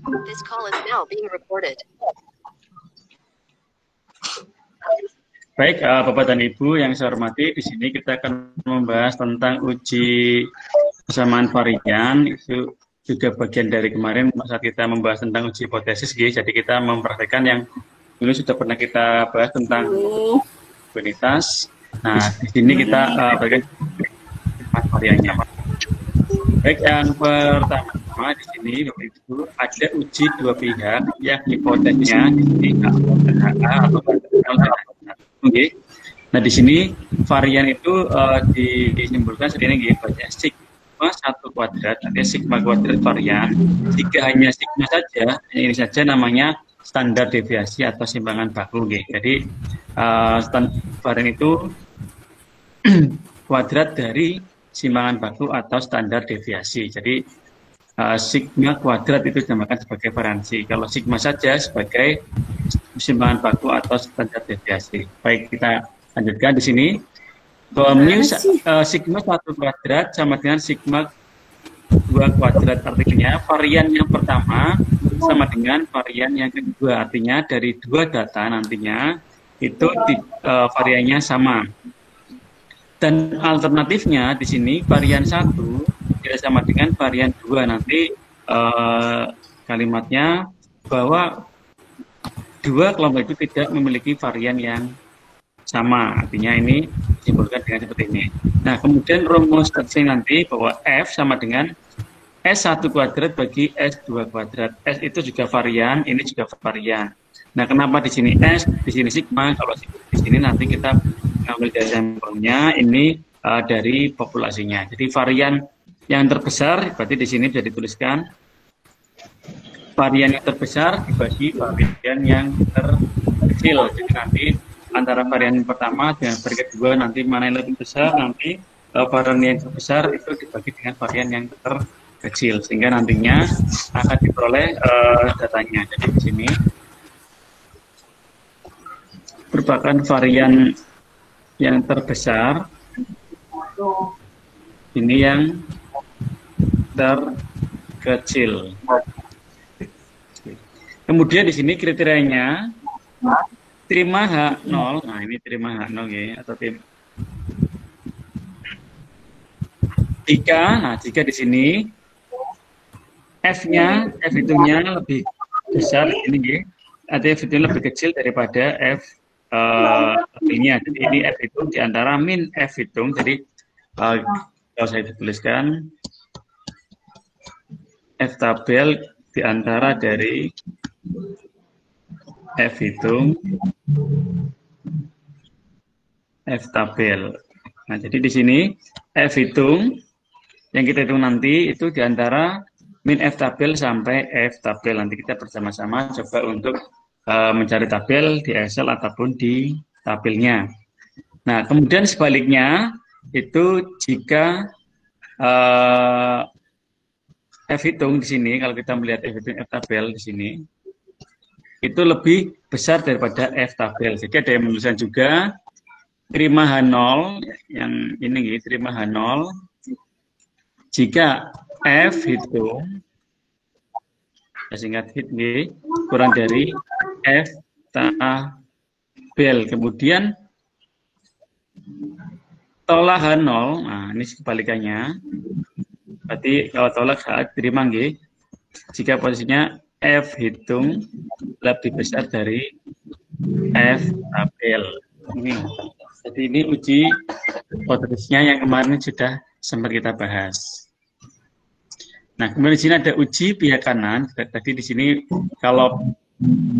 This call is now being recorded. Baik, Bapak dan Ibu yang saya hormati, di sini kita akan membahas tentang uji kesamaan varian. Itu juga bagian dari kemarin saat kita membahas tentang uji hipotesis, jadi kita mempraktekkan yang dulu sudah pernah kita bahas tentang probabilitas. Nah, di sini kita berikan variannya. Baik, yang pertama di sini Bapak Ibu ada uji dua pihak yang hipotesisnya di sini atau Oke. Nah, di sini varian itu disimpulkan seperti ini, baca sigma 1 kuadrat, nanti sigma kuadrat varian. Jika hanya sigma saja, ini saja namanya standar deviasi atau simpangan baku. Jadi varian itu kuadrat dari simpangan baku atau standar deviasi. Jadi sigma kuadrat itu dinamakan sebagai variansi. Kalau sigma saja sebagai simpangan baku atau standar deviasi. Baik, kita lanjutkan di sini. Mu sigma 1 kuadrat sama dengan sigma 2 kuadrat. Artinya varian yang pertama sama dengan varian yang kedua. Artinya dari dua data nantinya itu variannya sama. Dan alternatifnya di sini varian 1 tidak sama dengan varian 2. Nanti kalimatnya bahwa dua kelompok itu tidak memiliki varian yang sama. Artinya ini disimpulkan dengan seperti ini. Nah, kemudian rumus terusnya nanti bahwa F sama dengan S1 kuadrat bagi S2 kuadrat. S itu juga varian, ini juga varian. Nah, kenapa di sini S, di sini sigma? Kalau di sini nanti kita mengambil dari sampelnya, ini dari populasinya. Jadi varian yang terbesar, berarti di sini bisa dituliskan varian yang terbesar dibagi varian yang terkecil. Jadi nanti antara varian yang pertama dengan varian kedua nanti mana yang lebih besar, nanti varian yang terbesar itu dibagi dengan varian yang terkecil, sehingga nantinya akan diperoleh datanya. Jadi di sini merupakan varian yang terbesar, ini yang terkecil. Kemudian di sini kriterianya terima H0. Nah, ini terima H0 ya, atau tim. Jika di sini F hitungnya lebih besar ini ya, atau F hitungnya lebih kecil daripada F ini. Jadi ini F hitung di antara min F hitung. Jadi kalau saya tuliskan F tabel di antara dari F hitung, F tabel. Nah, jadi di sini F hitung yang kita hitung nanti itu di antara min F tabel sampai F tabel. Nanti kita bersama-sama coba untuk mencari tabel di Excel ataupun di tabelnya. Nah, kemudian sebaliknya itu jika F hitung di sini, kalau kita melihat F hitung F tabel di sini, itu lebih besar daripada F tabel. Jadi ada yang menuliskan juga terima H0, yang ini terima H0, jika F hitung, saya singkat hit kurang dari F tabel. Kemudian tolak H0, nah ini kebalikannya. Berarti kalau tolak saat terima jika posisinya F hitung lebih besar dari F tabel. Jadi ini uji hipotesisnya yang kemarin sudah sempat kita bahas. Nah, kemudian di sini ada uji pihak kanan. Tadi di sini kalau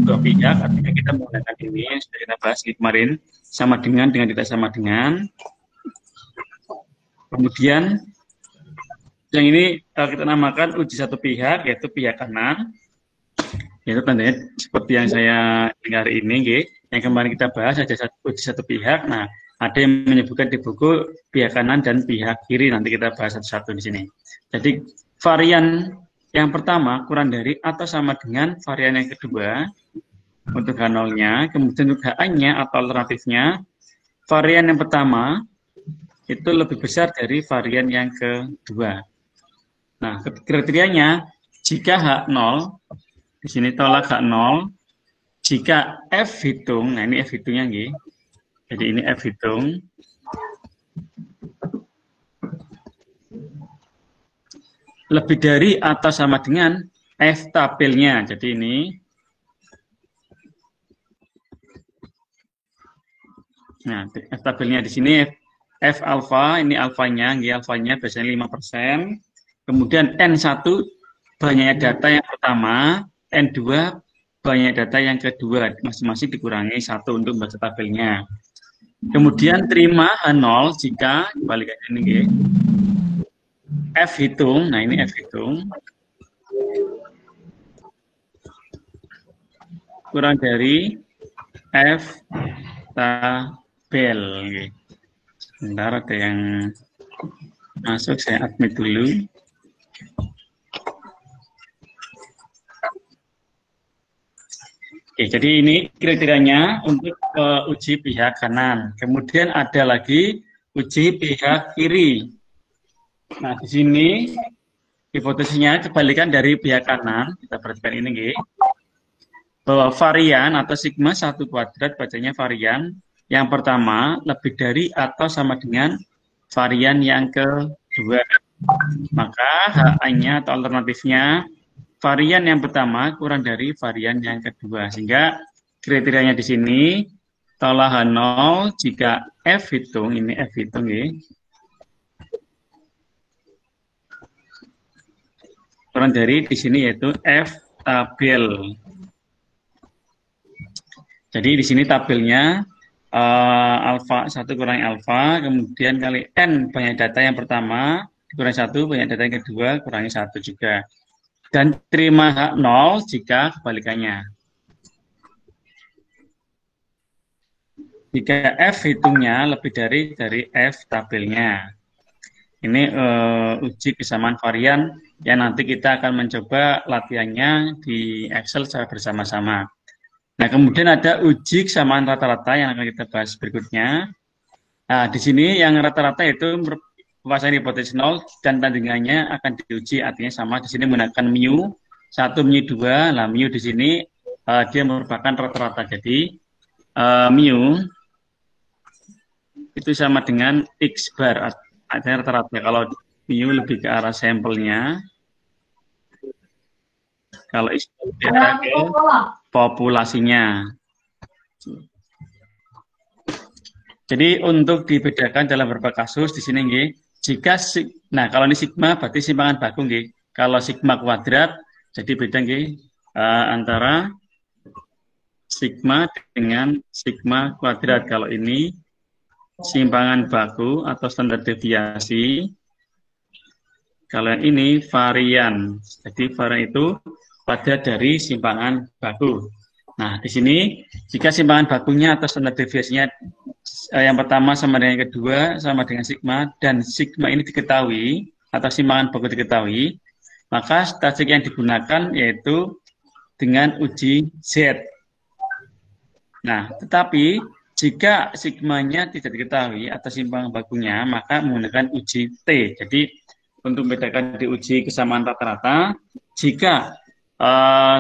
dua pihak, artinya kita menggunakan ini yang sudah kita bahas kemarin, sama dengan tidak sama dengan. Kemudian yang ini kita namakan uji satu pihak, yaitu pihak kanan. Yaitu tandanya seperti yang saya dengar ini, yang kemarin kita bahas ada uji satu pihak. Nah, ada yang menyebutkan di buku pihak kanan dan pihak kiri. Nanti kita bahas satu-satu di sini. Jadi varian yang pertama kurang dari atau sama dengan varian yang kedua untuk H0-nya. Kemudian untuk HA-nya atau alternatifnya, varian yang pertama itu lebih besar dari varian yang kedua. Nah, kriterianya jika H0 Di sini tolak hak 0. Jika F hitung, nah ini F hitungnya nggih. Jadi ini F hitung. Lebih dari atau sama dengan F tabelnya. Jadi ini nah, F tabelnya di sini F alfa, ini alfanya, alfanya biasanya 5%. Kemudian N1 banyak data yang pertama, N2 banyak data yang kedua, masing-masing dikurangi 1 untuk membaca tabelnya. Kemudian terima H0 jika kebalikannya ini F hitung, nah ini F hitung kurang dari F tabel. Sebentar ada yang masuk, saya admit dulu. Oke, jadi ini kriterianya untuk uji pihak kanan. Kemudian ada lagi uji pihak kiri. Nah, di sini hipotesisnya kebalikan dari pihak kanan. Kita perhatikan ini, bahwa varian atau sigma 1 kuadrat, bacanya varian yang pertama lebih dari atau sama dengan varian yang kedua. Maka HA-nya atau alternatifnya varian yang pertama kurang dari varian yang kedua. Sehingga kriterianya di sini tolak H0 jika F hitung, ini F hitung ya, kurang dari di sini yaitu F tabel. Jadi di sini tabelnya alfa 1 kurangi alfa, kemudian kali N banyak data yang pertama, kurangi 1, banyak data yang kedua, kurangi 1 juga. Dan terima hak 0 jika kebalikannya. Jika F hitungnya lebih dari F tabelnya. Ini uji kesamaan varian yang nanti kita akan mencoba latihannya di Excel secara bersama-sama. Nah, kemudian ada uji kesamaan rata-rata yang akan kita bahas berikutnya. Nah, di sini yang rata-rata itu menguasai hipotesis 0 dan tandingannya akan diuji, artinya sama. Di sini menggunakan mu 1, mu 2. Nah, mu di sini dia merupakan rata-rata. Jadi mu itu sama dengan X bar, artinya rata-rata. Kalau mu lebih ke arah sampelnya, kalau X bar ke populasinya. Jadi untuk dibedakan dalam beberapa kasus di sini nggih, jika nah kalau ini sigma berarti simpangan baku nggih. Kalau sigma kuadrat jadi beda nggih antara sigma dengan sigma kuadrat. Kalau ini simpangan baku atau standar deviasi. Kalau yang ini varian. Jadi varian itu pada dari simpangan baku. Nah, di sini jika simpangan bakunya atau standar deviasinya yang pertama sama dengan yang kedua sama dengan sigma dan sigma ini diketahui atau simpangan baku diketahui, maka statistik yang digunakan yaitu dengan uji Z. Nah, tetapi jika sigmanya tidak diketahui atau simpangan bakunya, maka menggunakan uji T. Jadi untuk membedakan di uji kesamaan rata-rata, jika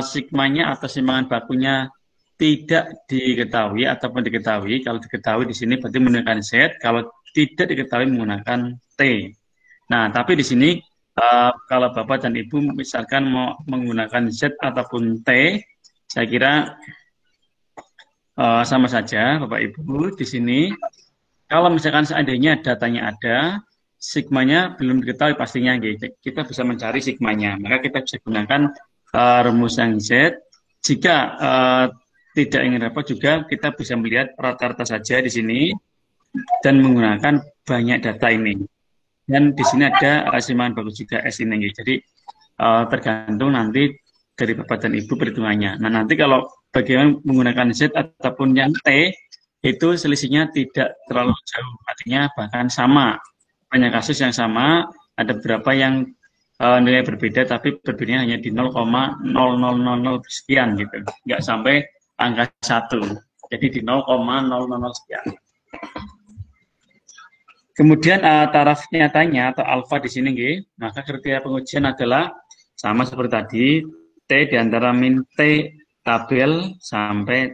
sigmanya atau simpangan bakunya tidak diketahui ataupun diketahui, kalau diketahui di sini berarti menggunakan Z, kalau tidak diketahui menggunakan T. Nah, tapi di sini kalau Bapak dan Ibu misalkan mau menggunakan Z ataupun T, saya kira sama saja Bapak Ibu di sini. Kalau misalkan seandainya datanya ada, sigmanya belum diketahui pastinya, kita bisa mencari sigmanya. Maka kita bisa gunakan rumus yang Z. Jika tidak ingin repot juga, kita bisa melihat rata-rata saja di sini dan menggunakan banyak data ini. Dan di sini ada simpangan baku juga S ini. Jadi tergantung nanti dari Bapak dan Ibu perhitungannya. Nah, nanti kalau bagaimana menggunakan Z ataupun yang T, itu selisihnya tidak terlalu jauh. Artinya bahkan sama. Banyak kasus yang sama, ada beberapa yang nilai berbeda, tapi berbedanya hanya di 0,0000 sekian gitu. Nggak sampai angka 1. Jadi di 0,000 sekian. Kemudian taraf nyatanya atau alfa di sini, maka kriteria pengujian adalah sama seperti tadi, T di antara min T tabel sampai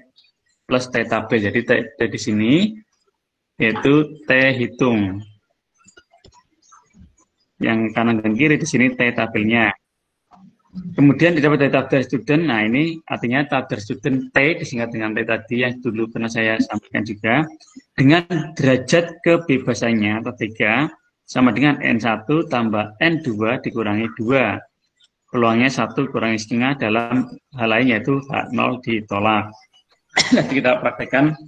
plus T tabel. Jadi T di sini yaitu T hitung. Yang kanan dan kiri di sini T tabelnya. Kemudian didapat dari tabel student. Nah, ini artinya tabel student T disingkat dengan T tadi yang dulu pernah saya sampaikan juga. Dengan derajat kebebasannya atau 3 sama dengan N1 tambah N2 dikurangi 2. Peluangnya 1 kurangi setengah dalam hal lain yaitu H0 ditolak. Nanti kita praktekkan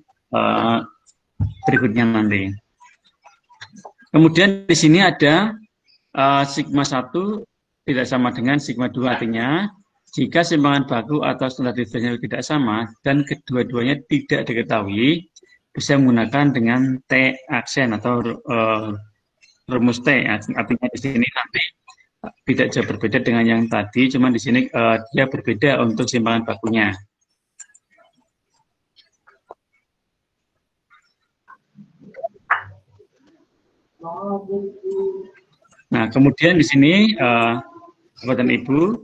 berikutnya nanti. Kemudian di sini ada sigma 1 tidak sama dengan sigma 2, artinya jika simpangan baku atau standar deviasinya tidak sama dan kedua-duanya tidak diketahui, bisa menggunakan dengan T aksen atau rumus T. Artinya di sini nanti tidak jauh berbeda dengan yang tadi, cuma di sini dia berbeda untuk simpangan bakunya. Nah, kemudian di sini Bapak dan Ibu,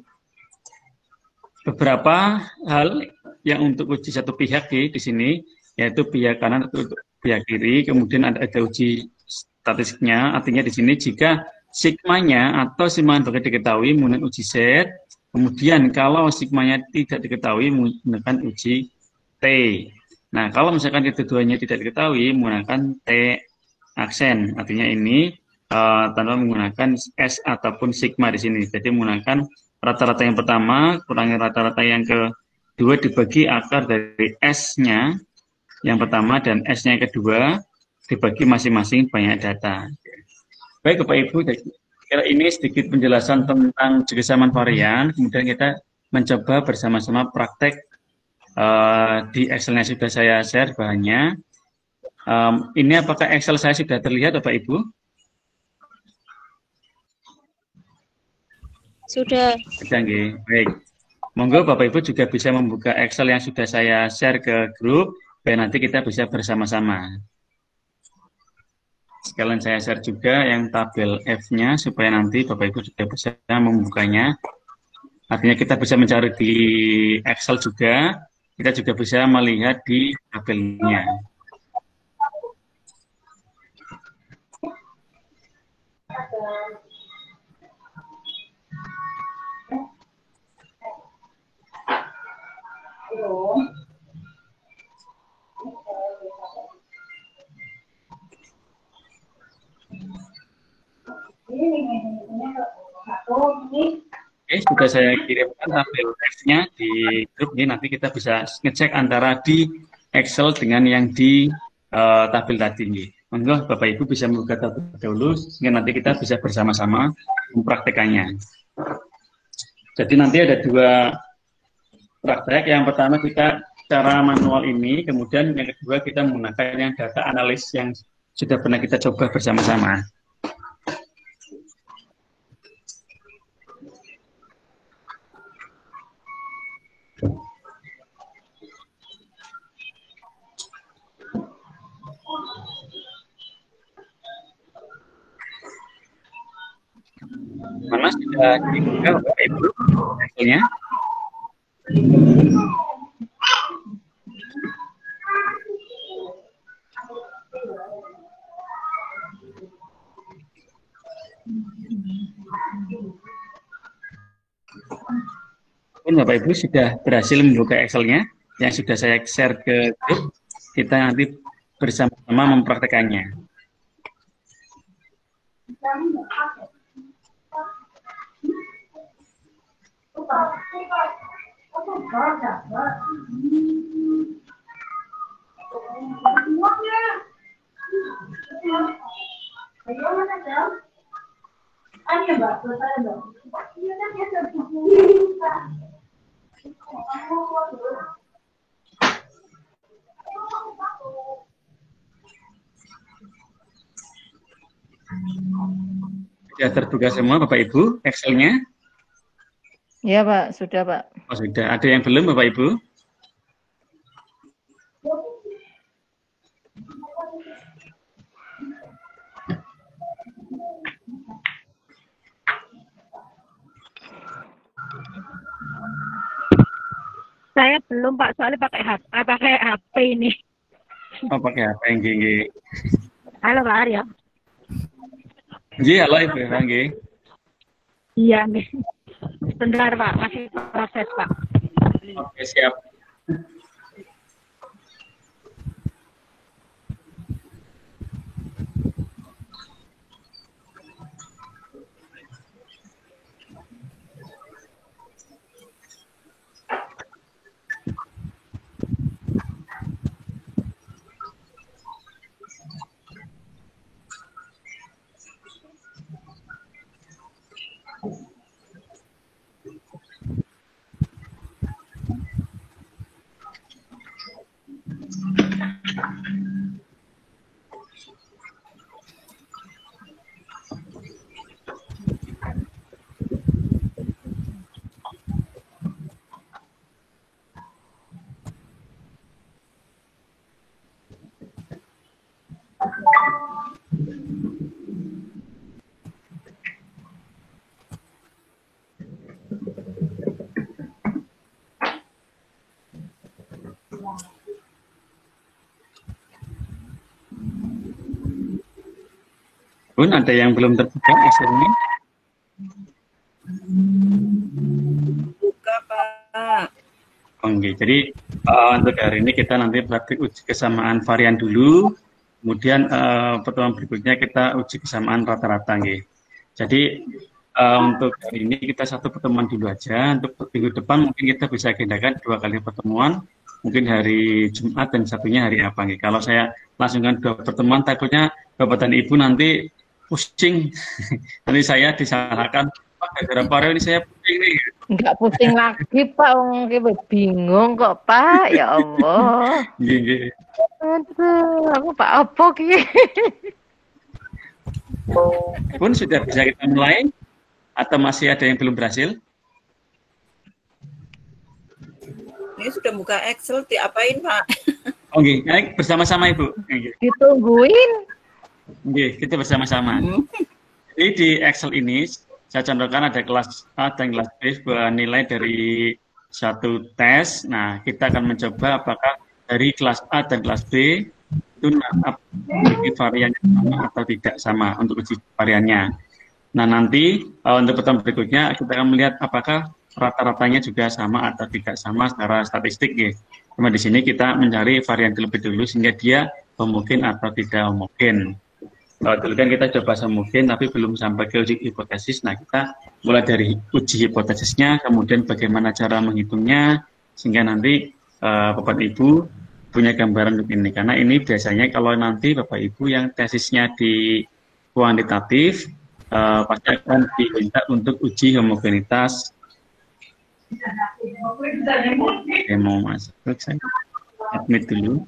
beberapa hal yang untuk uji satu pihak di sini, yaitu pihak kanan atau pihak kiri, kemudian ada uji statistiknya, artinya di sini jika sigmanya atau simpangan baku diketahui menggunakan uji set, kemudian kalau sigmanya tidak diketahui menggunakan uji T. Nah, kalau misalkan kedua-duanya tidak diketahui menggunakan T aksen, artinya ini tanpa menggunakan S ataupun sigma di sini. Jadi menggunakan rata-rata yang pertama kurangi rata-rata yang kedua dibagi akar dari S-nya yang pertama dan S-nya yang kedua dibagi masing-masing banyak data. Baik Bapak Ibu, kira ini sedikit penjelasan tentang kesamaan varian. Kemudian kita mencoba bersama-sama praktek di Excel-nya sudah saya share bahannya. Ini apakah Excel saya sudah terlihat Bapak Ibu? Sudah. Baik. Monggo Bapak Ibu juga bisa membuka Excel yang sudah saya share ke grup, supaya nanti kita bisa bersama-sama. Sekalian saya share juga yang tabel F-nya, supaya nanti Bapak Ibu juga bisa membukanya. Artinya kita bisa mencari di Excel juga, kita juga bisa melihat di tabelnya. Oke, sudah saya kirimkan tabel X-nya di grup ini. Nanti kita bisa ngecek antara di Excel dengan yang di tabel tadi. Monggo Bapak Ibu bisa membuka tabel dahulu, sehingga nanti kita bisa bersama-sama mempraktekannya. Jadi nanti ada 2 praktek. Yang pertama kita cara manual ini, kemudian yang kedua kita menggunakan yang data analis yang sudah pernah kita coba bersama-sama. Mana sudah dibuka Bapak Ibu Excelnya? Bapak Ibu sudah berhasil membuka Excel-nya yang sudah saya share ke grup, kita nanti bersama-sama mempraktekannya. Sudah terbuka semua Bapak Ibu Excel-nya? Ya Pak, sudah Pak. Oh sudah, ada yang belum Bapak Ibu? Saya belum Pak, soalnya pakai HP ini. Oh, pakai HP nggih. Halo Pak Arya. Nggih, halo Ibu Eva nggih. Iya nih. Sebentar Pak, masih proses Pak. Oke, siap. Pun ada yang belum terbuka Excel-nya? Buka Pak. Oke, jadi untuk hari ini kita nanti praktik uji kesamaan varian dulu, kemudian pertemuan berikutnya kita uji kesamaan rata-rata. Jadi untuk hari ini kita satu pertemuan dulu aja, untuk minggu depan mungkin kita bisa agendakan 2 kali pertemuan, mungkin hari Jumat dan satunya hari apa. Kalau saya langsungkan 2 pertemuan, takutnya Bapak dan Ibu nanti pusing, nanti saya disalahkan, Pak, gara-gara ini saya pusing nih. Enggak pusing lagi Pak, wong iki bingung kok Pak, ya Allah. Nggih. Aduh, aku Pak apa ki? Pun sudah bisa kita mulai atau masih ada yang belum berhasil? Ini sudah buka Excel, diapain Pak? Oke, naik bersama-sama Ibu. Ditungguin. Oke, kita bersama-sama. Jadi di Excel ini saya contohkan ada kelas A dan kelas B, sebuah nilai dari satu tes. Nah, kita akan mencoba apakah dari kelas A dan kelas B itu memiliki varian yang sama atau tidak sama untuk uji variannya. Nah, nanti untuk pertemuan berikutnya kita akan melihat apakah rata-ratanya juga sama atau tidak sama secara statistik. Ya. Cuma di sini kita mencari varian terlebih dulu sehingga dia homogen atau tidak homogen. Dulu kan kita coba homogen tapi belum sampai ke uji hipotesis. Nah, kita mulai dari uji hipotesisnya, kemudian bagaimana cara menghitungnya, sehingga nanti Bapak Ibu punya gambaran untuk ini. Karena ini biasanya kalau nanti Bapak Ibu yang tesisnya di kuantitatif, pasti akan diminta untuk uji homogenitas. Saya mau masuk, saya admit dulu.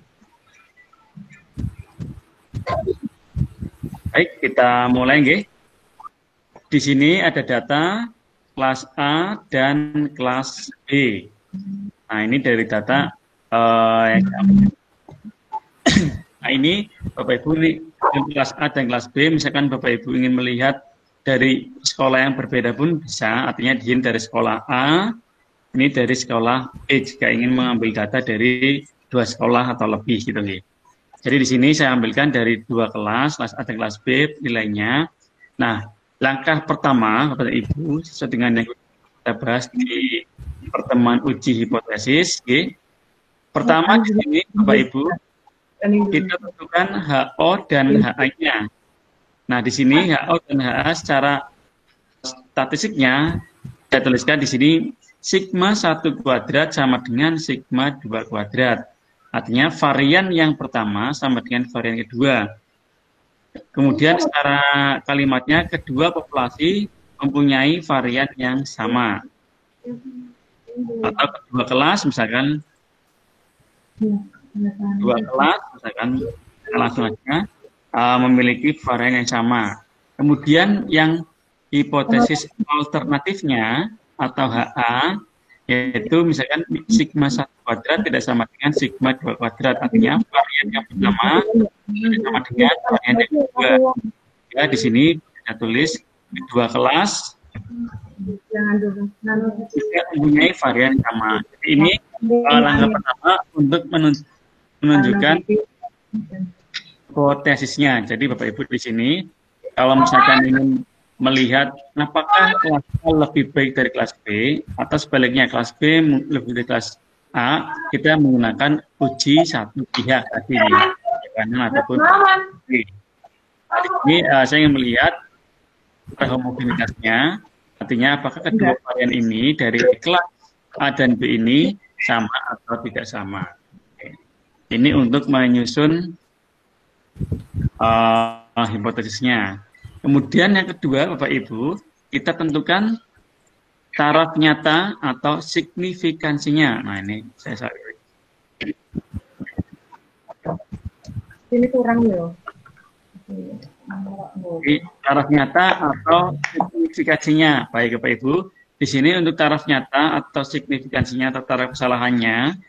Baik, kita mulai nggih. Di sini ada data kelas A dan kelas B. Nah, ini dari data nah, ini Bapak Ibu ini kelas A dan kelas B, misalkan Bapak Ibu ingin melihat dari sekolah yang berbeda pun bisa, artinya dari sekolah A, ini dari sekolah B jika ingin mengambil data dari 2 sekolah atau lebih gitu nggih. Jadi di sini saya ambilkan dari 2 kelas A dan kelas B nilainya. Nah, langkah pertama Bapak Ibu sesuai dengan yang kita bahas di pertemuan uji hipotesis, okay. Pertama di sini Bapak Ibu kita tentukan HO dan HA-nya. Nah, di sini HO dan HA secara statistiknya saya tuliskan di sini sigma 1 kuadrat sama dengan sigma 2 kuadrat. Artinya varian yang pertama sama dengan varian kedua. Kemudian secara kalimatnya kedua populasi mempunyai varian yang sama. Atau kedua kelas misalkan langsung aja memiliki varian yang sama. Kemudian yang hipotesis alternatifnya atau HA yaitu misalkan sigma 1 kuadrat tidak sama dengan sigma 2 kuadrat, artinya varian yang pertama tidak sama dengan varian yang kedua. Ya, di sini saya tulis kedua kelas tidak mempunyai varian sama. Jadi ini langkah pertama untuk menunjukkan hipotesisnya. Jadi Bapak Ibu di sini, kalau misalkan ingin melihat apakah kelas A lebih baik dari kelas B atau sebaliknya kelas B lebih dari kelas A, kita menggunakan uji satu pihak tadi, kanan ataupun B. Di sini saya ingin melihat homogenitasnya, artinya apakah kedua varian ini dari kelas A dan B ini sama atau tidak sama. Ini untuk menyusun hipotesisnya. Kemudian yang kedua, Bapak Ibu, kita tentukan taraf nyata atau signifikansinya. Nah, ini saya sorry. Ini kurang ya. Taraf nyata atau signifikansinya. Baik Bapak Ibu, di sini untuk taraf nyata atau signifikansinya atau taraf kesalahannya,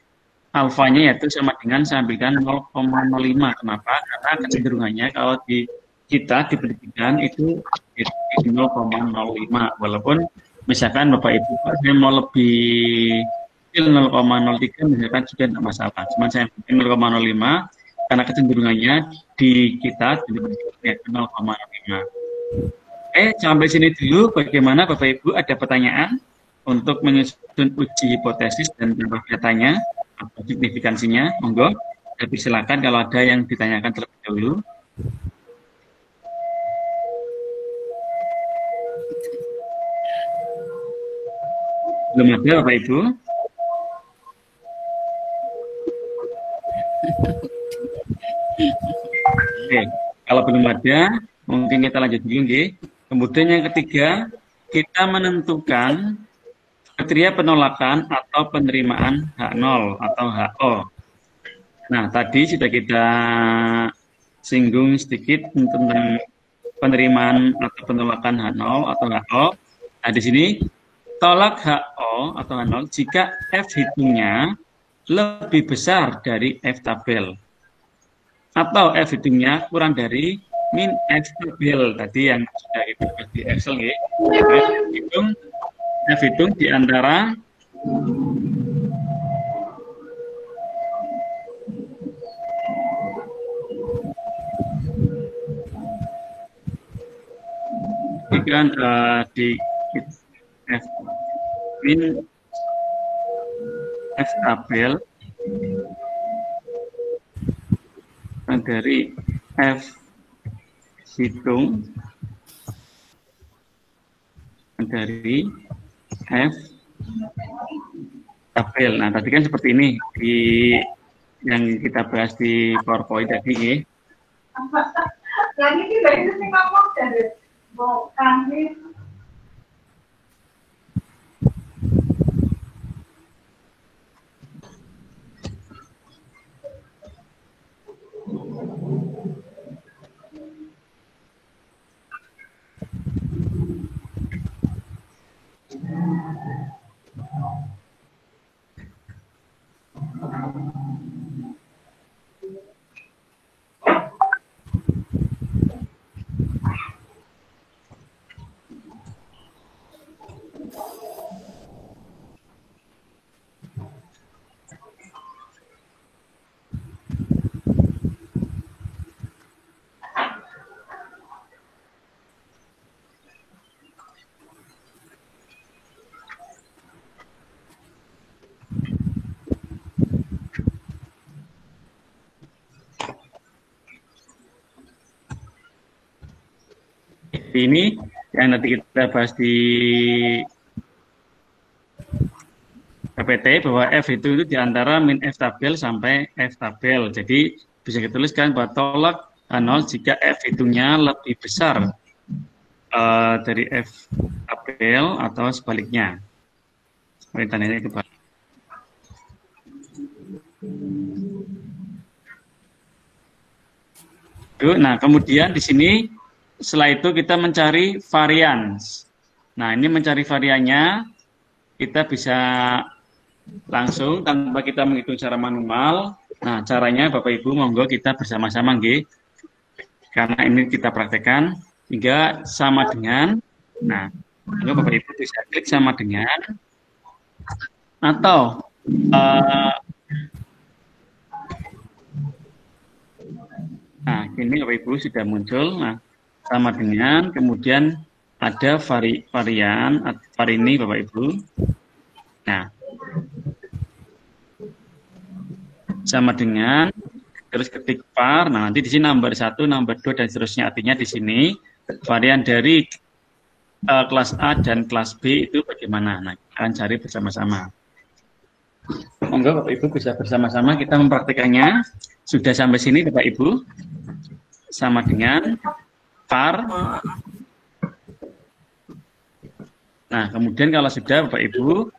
alfanya yaitu sama dengan saya ambilkan 0,05. Kenapa? Karena kecenderungannya kalau di kita di pendidikan itu 0,05. Walaupun misalkan Bapak Ibu saya mau lebih 0,03 misalkan juga tidak masalah. Cuma saya ambil 0,05 karena kecenderungannya di kita di pendidikan 0,05. Sampai sini dulu. Bagaimana Bapak Ibu, ada pertanyaan untuk menyusun uji hipotesis dan taraf nyatanya atau signifikansinya? Monggo, silakan kalau ada yang ditanyakan terlebih dahulu. Belum ada Bapak Ibu? Oke, kalau belum ada, mungkin kita lanjut dulu, nggih. Kemudian yang ketiga, kita menentukan kriteria penolakan atau penerimaan H0 atau HO. Nah, tadi sudah kita singgung sedikit tentang penerimaan atau penolakan H0 atau HO. Nah, di sini tolak HO atau H0 jika F hitungnya lebih besar dari F tabel atau F hitungnya kurang dari min F tabel tadi yang sudah kita bahas di Excel ya. F hitung di antara kan di F min F tabel dari F hitung dari F tabel. Nah, tadi kan seperti ini di yang kita bahas di PowerPoint tadi ya. Lagi tidak itu ngomong dari kami. Ini yang nanti kita bahas di PPT bahwa F itu di antara min F tabel sampai F tabel. Jadi bisa kita tuliskan bahwa tolak H0 jika F hitungnya lebih besar dari F tabel atau sebaliknya. Perintahnya itu Pak. Nah, kemudian di sini setelah itu kita mencari varian. Nah, ini mencari variannya kita bisa langsung tanpa kita menghitung secara manual. Nah, caranya Bapak Ibu monggo kita bersama-sama nggih. Karena ini kita praktekkan hingga sama dengan. Nah, monggo Bapak Ibu bisa klik sama dengan atau Nah, ini Bapak Ibu sudah muncul. Nah, sama dengan kemudian ada varian ini Bapak Ibu. Nah, sama dengan terus ketik var. Nah, nanti di sini nomor 1, nomor 2 dan seterusnya. Artinya di sini varian dari kelas A dan kelas B itu bagaimana? Nah, kita akan cari bersama-sama. Monggo Bapak Ibu bisa bersama-sama kita mempraktikannya. Sudah sampai sini Bapak Ibu. Sama dengan var. Nah, kemudian kalau sudah Bapak Ibu,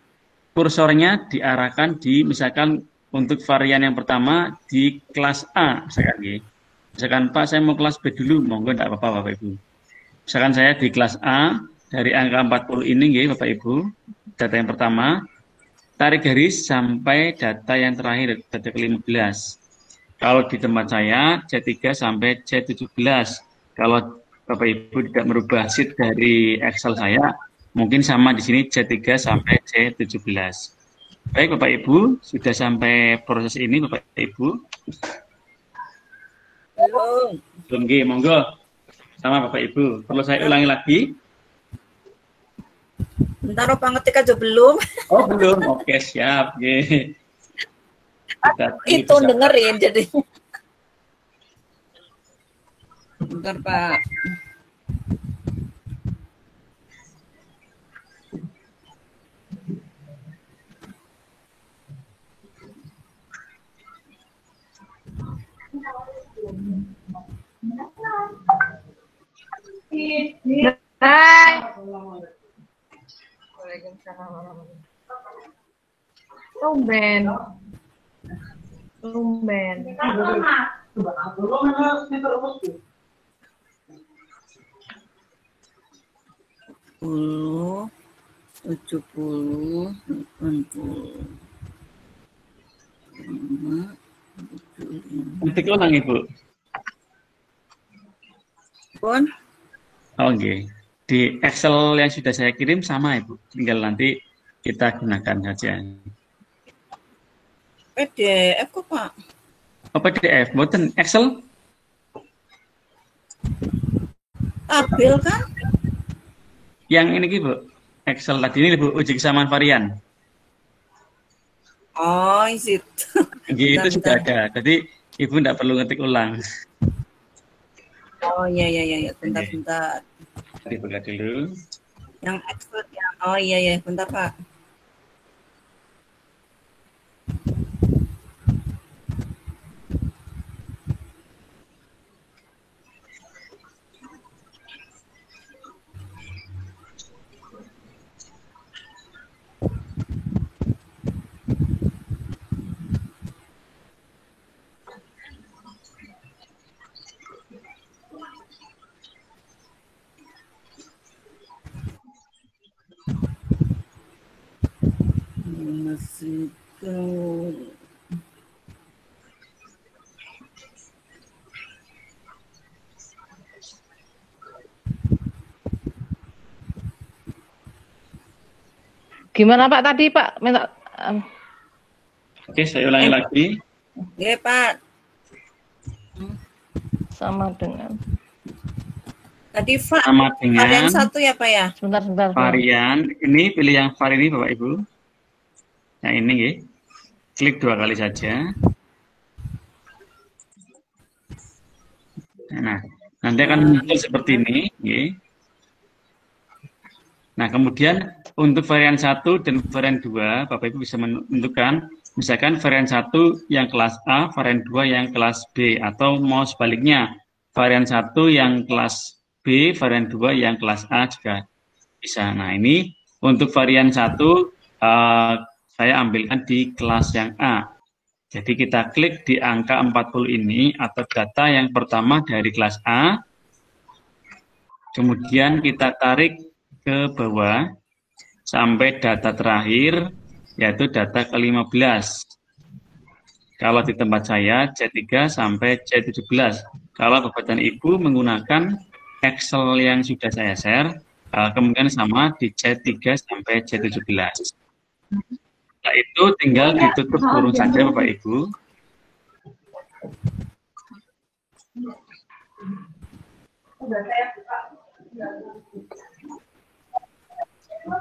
kursornya diarahkan di misalkan untuk varian yang pertama di kelas A misalkan ya. Misalkan Pak saya mau kelas B dulu, monggo enggak apa-apa Bapak Ibu. Misalkan saya di kelas A dari angka 40 ini ya Bapak Ibu, data yang pertama, tarik garis sampai data yang terakhir, data ke-15. Kalau di tempat saya C3 sampai C17. Kalau Bapak Ibu tidak merubah sheet dari Excel saya, mungkin sama di sini C3 sampai C17. Baik Bapak Ibu, sudah sampai proses ini Bapak Ibu? Belum. Belum, monggo. Sama Bapak Ibu. Perlu saya ulangi lagi? Bentar opa ngetik aja belum. Oh belum, oke siap. Itu dengerin jadi. Bentar Pak. Hai. Tumben. Tumben. 70, 80. Ketik ulang Ibu. Pun Oh, okay. Di Excel yang sudah saya kirim sama Ibu. Tinggal nanti kita gunakan saja. PDF kok Pak? Oh, PDF, bukan Excel? Tabel kan? Yang ini Ibu, Excel tadi ini Ibu, uji kesamaan varian. Oh, is it? Gitu sudah ada. Jadi Ibu tidak perlu ngetik ulang. Oh iya. Bentar. Dibuka dulu. Yang expert ya. Oh iya. Bentar Pak. Masih tahu. Gimana Pak tadi Pak? Minta Oke, saya ulangi lagi. Iya Pak. sama dengan. Tadi Sama dengan varian 1 ya Pak ya? Sebentar. varian. Ini pilih yang varian ini Bapak Ibu. Yang ini ya. Klik 2 kali saja. Nah, nanti akan muncul seperti ini. Ya. Nah, kemudian untuk varian 1 dan varian 2, Bapak Ibu bisa menentukan, misalkan varian 1 yang kelas A, varian 2 yang kelas B, atau mau sebaliknya, varian 1 yang kelas B, varian 2 yang kelas A juga bisa. Nah, ini untuk varian 1, saya ambilkan di kelas yang A. Jadi kita klik di angka 40 ini, atau data yang pertama dari kelas A, kemudian kita tarik ke bawah sampai data terakhir, yaitu data ke-15. Kalau di tempat saya C3 sampai C17. Kalau Bapak dan Ibu menggunakan Excel yang sudah saya share, kemungkinan sama di C3 sampai C17. Setelah itu tinggal ditutup kurung saja Bapak Ibu.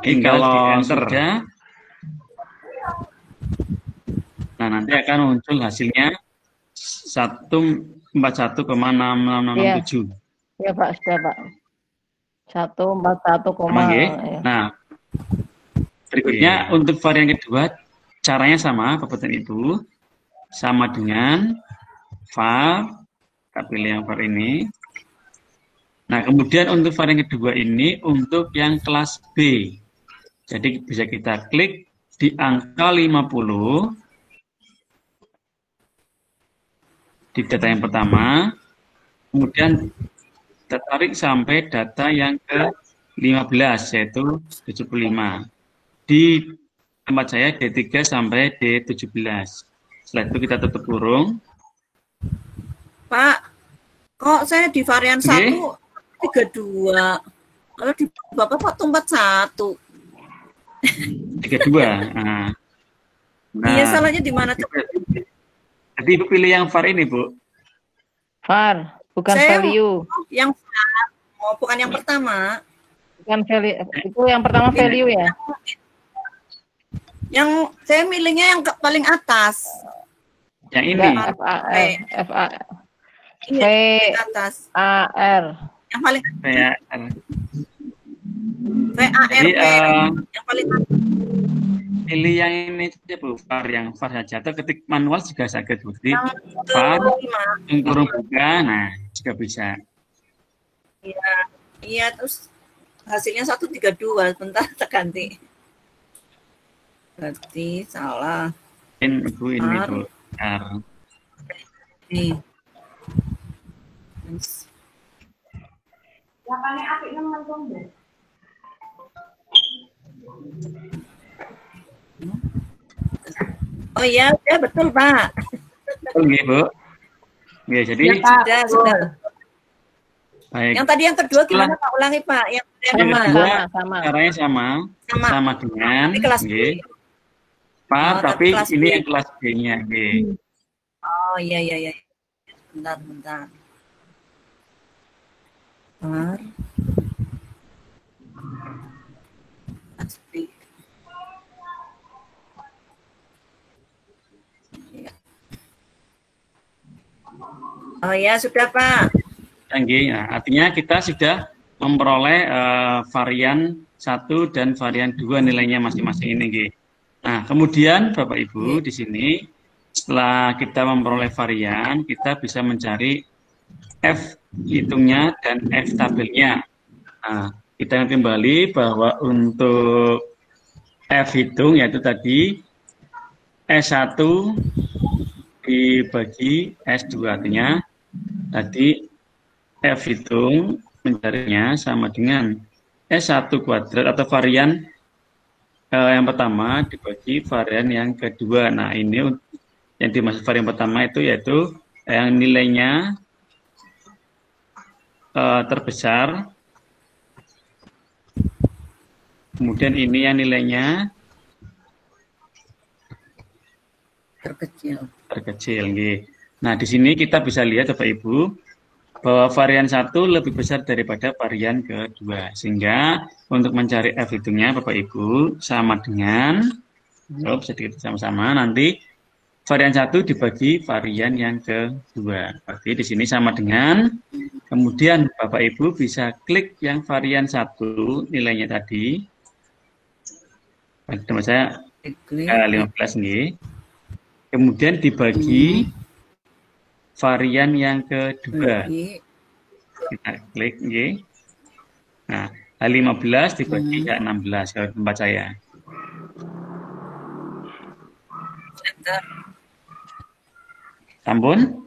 Tinggal kalau sudah, nah nanti akan muncul hasilnya 141,66667. Ya Pak, sudah Pak. 141, ya. Nah, berikutnya untuk varian kedua, caranya sama Bapak dan Ibu, sama dengan var, kita pilih yang var ini. Nah, kemudian untuk varian kedua ini untuk yang kelas B. Jadi bisa kita klik di angka 50 di data yang pertama, kemudian kita tarik sampai data yang ke-15, yaitu 75. Di tempat saya D3 sampai D17. Setelah itu kita tutup kurung. Pak, kok saya di varian 1 32. Kalau di Bapak kok 41. 32. Nah, iya, salahnya di mana tuh? Jadi Ibu pilih yang var ini, Bu. VAR, bukan Saya value. yang var. Oh, bukan yang pertama. Bukan value. Itu yang pertama value ya? Yang saya milihnya yang paling atas. Yang ini. Iya, atas. VAR. Yang paling VAR. Jadi, yang paling atas. Pilih yang ini saja Bu, var yang var saja. Atau ketik manual juga sakit Bu. Jadi var, kurung buka, nah juga bisa. Iya, iya, terus hasilnya 132. Bentar, tak ganti. Berarti salah. Ibu ini Bu. Nih. Oh iya, ya betul Pak. Betul nggih, Bu. Nggih, jadi Sudah. baik. Yang tadi yang kedua gimana Pak? Ulangi Pak. Yang kedua caranya sama dengan tapi kelas B. Var, tapi kelas ini B. yang kelas B-nya nggih. Oh iya. Bentar. Var. Kelas B. Oh ya, sudah Pak. Nggih, nah, artinya kita sudah memperoleh varian 1 dan varian 2 nilainya masing-masing ini nggih. Nah, kemudian Bapak Ibu di sini setelah kita memperoleh varian, kita bisa mencari F hitungnya dan F tabelnya. Nah, kita kembali bahwa untuk F hitung yaitu tadi S1 dibagi S2, artinya tadi F hitung mencarinya sama dengan S1 kuadrat atau varian yang pertama dibagi varian yang kedua. Nah, ini yang dimaksud varian pertama itu yaitu yang nilainya terbesar. Kemudian ini yang nilainya terkecil. Nah, di sini kita bisa lihat Bapak Ibu bahwa varian 1 lebih besar daripada varian kedua. Sehingga untuk mencari F hitungnya Bapak Ibu sama dengan sedikit sama-sama nanti varian 1 dibagi varian yang kedua. Berarti di sini sama dengan, kemudian Bapak Ibu bisa klik yang varian 1 nilainya tadi. Teman saya 15 nih. Kemudian dibagi varian yang kedua. Kita klik nggih. Nah, 15 dibagi 16 kalau tempat saya. Sampun?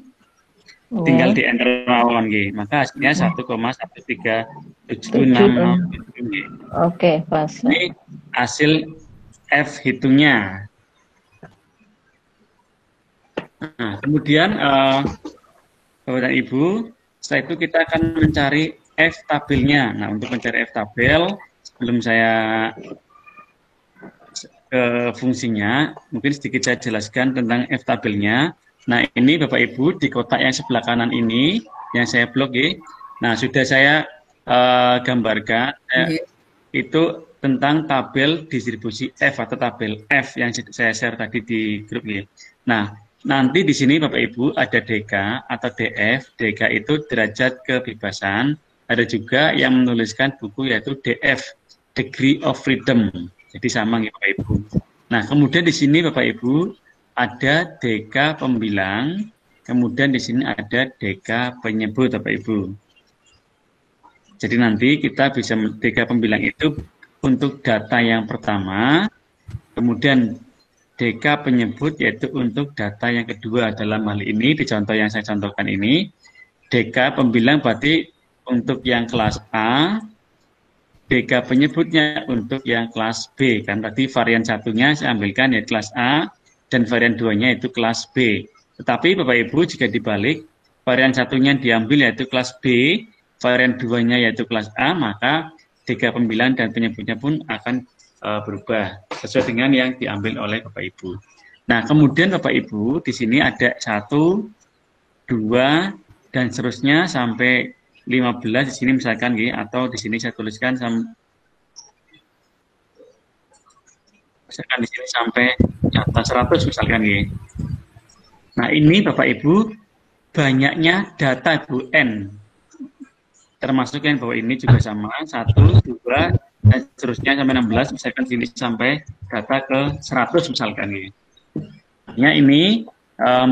Tinggal di enter mawon nggih. Maka hasilnya 1,137766. Oke, pas. Ini hasil F hitungnya. Nah, kemudian Bapak dan Ibu, setelah itu kita akan mencari F tabelnya. Nah, untuk mencari F tabel, sebelum saya ke fungsinya, mungkin sedikit saya jelaskan tentang F tabelnya. Nah, ini Bapak Ibu di kotak yang sebelah kanan ini yang saya blok ya. Nah, sudah saya gambarkan itu tentang tabel distribusi F atau tabel F yang saya share tadi di grup ya. Nah, nanti di sini Bapak Ibu ada DK atau DF. DK itu derajat kebebasan. Ada juga yang menuliskan buku yaitu DF, Degree of Freedom. Jadi sama ya Bapak Ibu. Nah, kemudian di sini Bapak Ibu ada DK pembilang, kemudian di sini ada DK penyebut Bapak Ibu. Jadi nanti kita bisa DK pembilang itu untuk data yang pertama, kemudian DK penyebut yaitu untuk data yang kedua. Dalam hal ini di contoh yang saya contohkan ini, DK pembilang berarti untuk yang kelas A, DK penyebutnya untuk yang kelas B. Kan tadi varian satunya saya ambilkan yaitu kelas A, dan varian 2-nya itu kelas B. Tetapi Bapak Ibu jika dibalik, varian satunya diambil yaitu kelas B, varian 2-nya yaitu kelas A, maka DK pembilang dan penyebutnya pun akan berubah sesuai dengan yang diambil oleh Bapak Ibu. Nah, kemudian Bapak Ibu di sini ada 1, 2, dan seterusnya sampai 15 di sini misalkan atau di sini saya tuliskan misalkan di sini sampai data 100 misalkan Nah, ini Bapak Ibu banyaknya data Bu N. Termasuk yang bahwa ini juga sama 1, 2, dan seterusnya sampai 16 misalkan sini sampai data ke 100 misalkan Artinya ini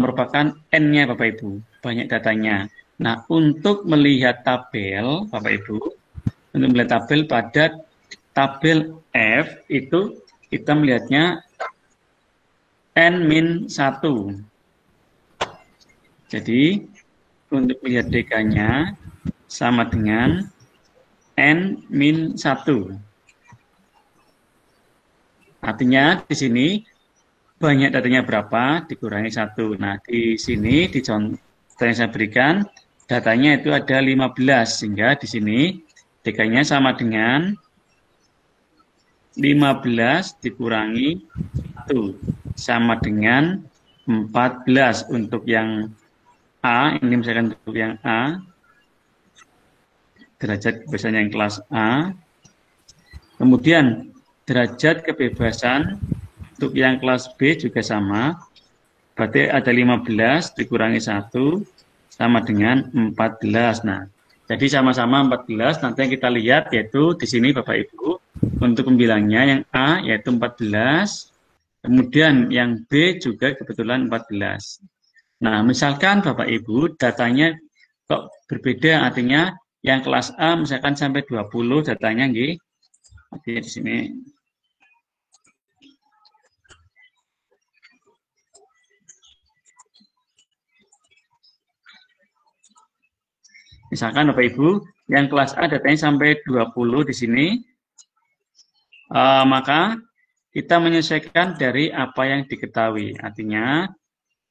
merupakan N-nya Bapak Ibu, banyak datanya. Nah, untuk melihat tabel Bapak Ibu, untuk melihat tabel pada tabel F itu kita melihatnya N-1. Jadi, untuk melihat DK-nya sama dengan N-1. Artinya di sini banyak datanya berapa dikurangi 1. Nah, di sini di contoh yang saya berikan datanya itu ada 15 sehingga di sini DK-nya sama dengan 15 dikurangi 1 sama dengan 14 untuk yang A, ini misalkan untuk yang A, derajat kebebasan yang kelas A. Kemudian derajat kebebasan untuk yang kelas B juga sama, berarti ada 15 dikurangi 1 sama dengan 14. Nah, jadi sama-sama 14, nanti yang kita lihat yaitu di sini Bapak Ibu, untuk pembilangnya yang A yaitu 14, kemudian yang B juga kebetulan 14. Nah, misalkan Bapak Ibu datanya kok berbeda, artinya yang kelas A misalkan sampai 20 datanya artinya di sini. Misalkan Bapak Ibu yang kelas A datanya sampai 20 di sini, maka kita menyesuaikan dari apa yang diketahui. Artinya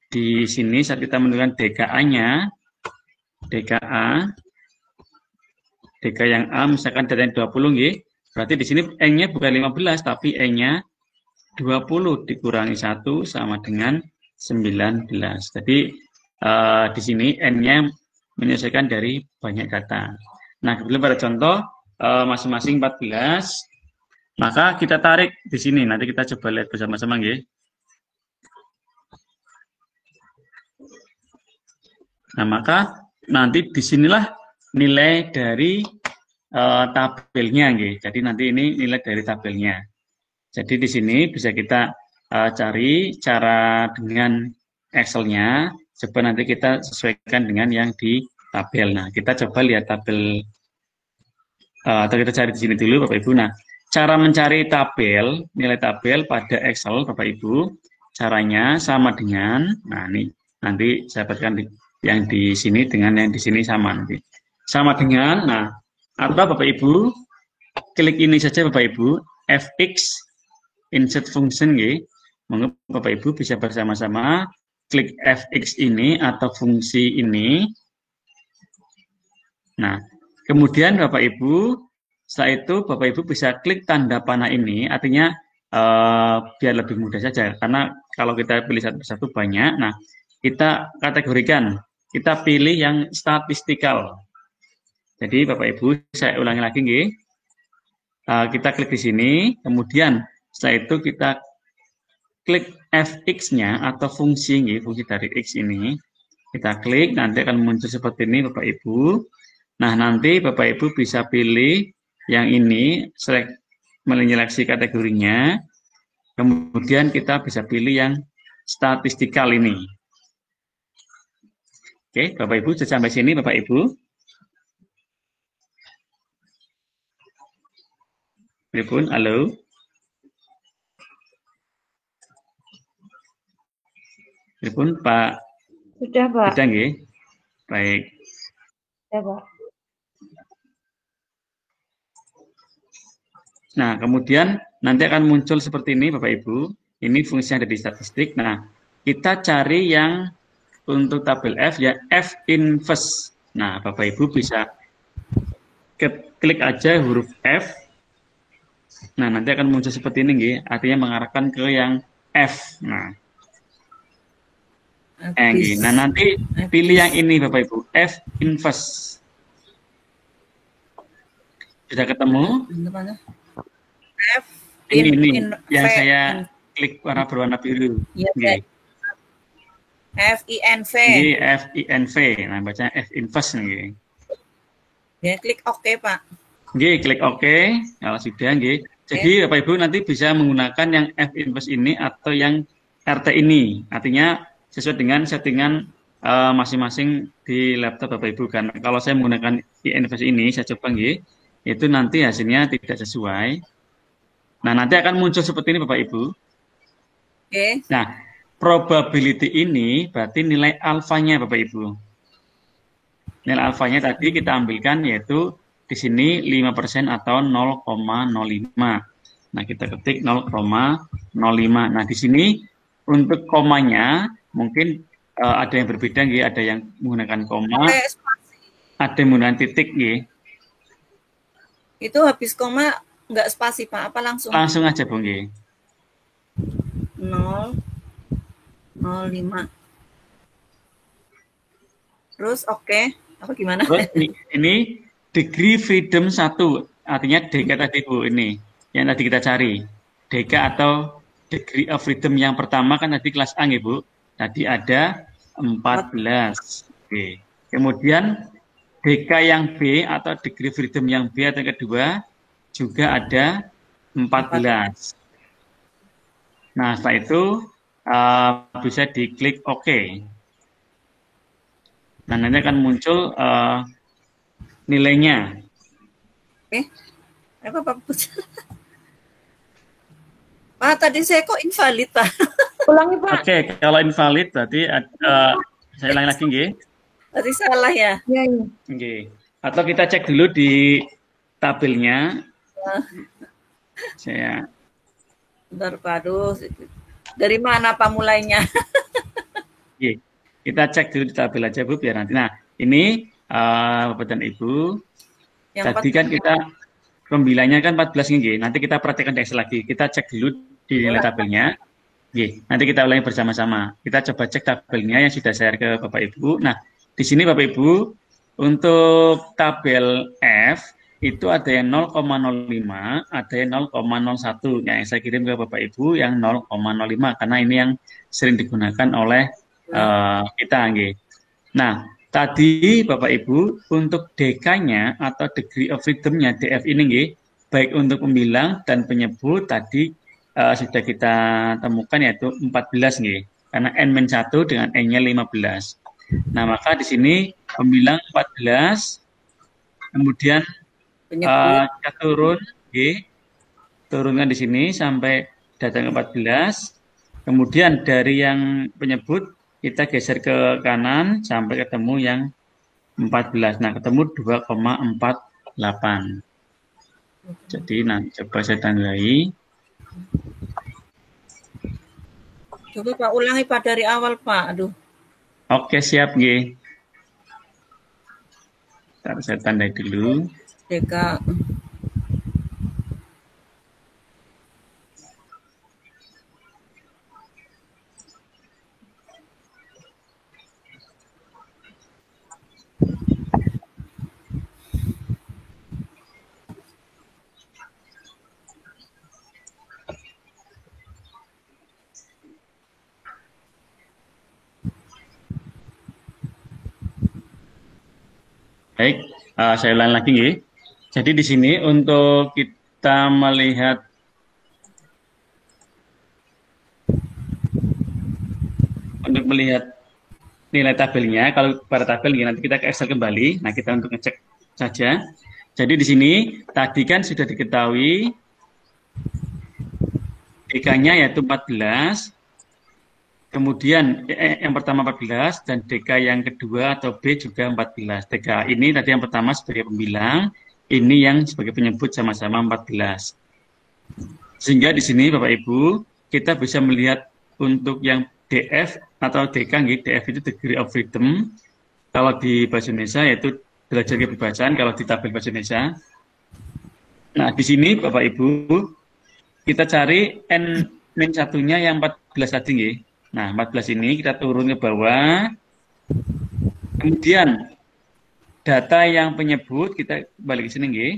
di sini saat kita menentukan DKA-nya, DKA, DK yang A misalkan datanya 20 berarti di sini N-nya bukan 15 tapi N-nya 20 dikurangi 1 sama dengan 19. Jadi di sini N-nya menyesuaikan dari banyak data. Nah, kemudian pada contoh masing-masing 14, maka kita tarik di sini. Nanti kita coba lihat bersama-sama Nah, maka nanti disinilah nilai dari tabelnya Jadi nanti ini nilai dari tabelnya. Jadi di sini bisa kita cari cara dengan Excel-nya. Coba nanti kita sesuaikan dengan yang di tabel. Nah, kita coba lihat tabel atau kita cari di sini dulu Bapak Ibu. Nah, cara mencari tabel, nilai tabel pada Excel Bapak Ibu, caranya sama dengan, nah ini nanti saya berikan yang di sini dengan yang di sini sama nanti. Sama dengan, nah, atau Bapak Ibu, klik ini saja Bapak Ibu, FX, insert function Monggo Bapak Ibu bisa bersama-sama klik FX ini atau fungsi ini. Nah, kemudian Bapak Ibu, setelah itu Bapak Ibu bisa klik tanda panah ini, artinya biar lebih mudah saja. Karena kalau kita pilih satu persatu banyak, nah kita kategorikan, kita pilih yang statistikal. Jadi Bapak Ibu, saya ulangi lagi nggih. Kita klik di sini, kemudian setelah itu kita klik fx-nya atau fungsi dari x ini. Kita klik, nanti akan muncul seperti ini Bapak Ibu. Nah, nanti Bapak Ibu bisa pilih yang ini, menyeleksi kategorinya. Kemudian kita bisa pilih yang statistikal ini. Oke, Bapak Ibu sudah sampai sini Bapak Ibu. Telepon, halo. Telepon Pak. Sudah, Pak. Sudah nggih? Baik. Sudah, Pak. Nah, kemudian nanti akan muncul seperti ini Bapak Ibu. Ini fungsi yang ada di statistik. Nah, kita cari yang untuk tabel F ya F inverse. Nah, Bapak Ibu bisa klik aja huruf F. Nah, nanti akan muncul seperti ini nggih, artinya mengarahkan ke yang F. Nah, nah nanti pilih yang ini Bapak Ibu, F inverse. Sudah ketemu? F ini yang saya klik warna berwarna biru. Ya, FINV. Ini FINV. Nah, bacanya F inverse nih. Ya, klik OK, Pak. Nggih, klik OK. Kalau sudah nggih. Jadi Bapak Ibu nanti bisa menggunakan yang F inverse ini atau yang RT ini. Artinya sesuai dengan settingan masing-masing di laptop Bapak Ibu. Karena kalau saya menggunakan I inverse ini, saya coba nggih, itu nanti hasilnya tidak sesuai. Nah, nanti akan muncul seperti ini Bapak Ibu. Oke. Nah, probability ini berarti nilai alfanya Bapak Ibu. Nilai alfanya tadi kita ambilkan yaitu di sini 5% atau 0,05. Nah, kita ketik 0,05. Nah, di sini untuk komanya mungkin ada yang berbeda nggih, ada yang menggunakan koma, ada yang menggunakan titik nggih. Itu habis koma enggak spasi, Pak? Apa langsung? Langsung aja, Bu nggih. 0,05. Terus oke. Apa gimana? Terus ini degree freedom 1, artinya DK tadi Bu, ini yang tadi kita cari. DK atau degree of freedom yang pertama kan tadi kelas A nggih Bu. Tadi ada 14. Oke. Kemudian DK yang B atau degree freedom yang B atau yang kedua juga ada 14. Nah, setelah itu bisa diklik OK. Nah, nanti akan muncul nilainya. Apa Pak? Pak, tadi saya kok invalid, Pak? Ulangi, Pak. Oke, kalau invalid berarti saya ulangi lagi nggih. Tadi salah ya? Iya, iya. Nggih. Atau kita cek dulu di tabelnya. Saya Bentar, Pak. Aduh. Dari mana Pak mulainya? Nggih. Kita cek dulu di tabel aja Bu biar nanti. Nah, ini Bapak dan Ibu. Yang tadi kan kita pembilangnya kan 14 nggih. Nanti kita praktekkan di Excel lagi. Kita cek dulu di nilai tabelnya. Nggih. Nanti kita ulangi bersama-sama. Kita coba cek tabelnya yang sudah share ke Bapak Ibu. Nah, di sini Bapak Ibu untuk tabel F itu ada yang 0,05, ada yang 0,01. Yang saya kirim ke Bapak Ibu yang 0,05 karena ini yang sering digunakan oleh kita nggih. Nah, tadi Bapak Ibu untuk DK-nya atau degree of freedom-nya DF ini nggih, baik untuk pembilang dan penyebut tadi sudah kita temukan yaitu 14 nggih. Karena N-1 dengan N-nya 15. Nah, maka di sini pembilang 14, kemudian kita turun, turunkan di sini sampai datang ke 14. Kemudian dari yang penyebut kita geser ke kanan sampai ketemu yang 14. Nah, ketemu 2,48. Jadi, nanti coba saya tandai. Coba Pak ulangi Pak dari awal Pak. Aduh. Oke, siap nggih. Saya tandai dulu. DK. Baik, saya ulang lagi nggih. Jadi di sini untuk kita melihat nilai tabelnya, kalau pada tabel nanti kita ke Excel kembali. Nah, kita untuk ngecek saja. Jadi di sini tadi kan sudah diketahui DK-nya yaitu 14. Kemudian yang pertama 14 dan DK yang kedua atau B juga 14. DK ini tadi yang pertama sebagai pembilang, ini yang sebagai penyebut sama-sama 14. Sehingga di sini Bapak Ibu, kita bisa melihat untuk yang DF atau DK, DF itu degree of freedom. Kalau di bahasa Indonesia yaitu derajat kebebasan, kalau di tabel bahasa Indonesia. Nah, di sini Bapak Ibu, kita cari N-1-nya yang 14 tadi, nggih. Nah, 14 ini kita turun ke bawah. Kemudian data yang penyebut kita balik ke sini, nggih.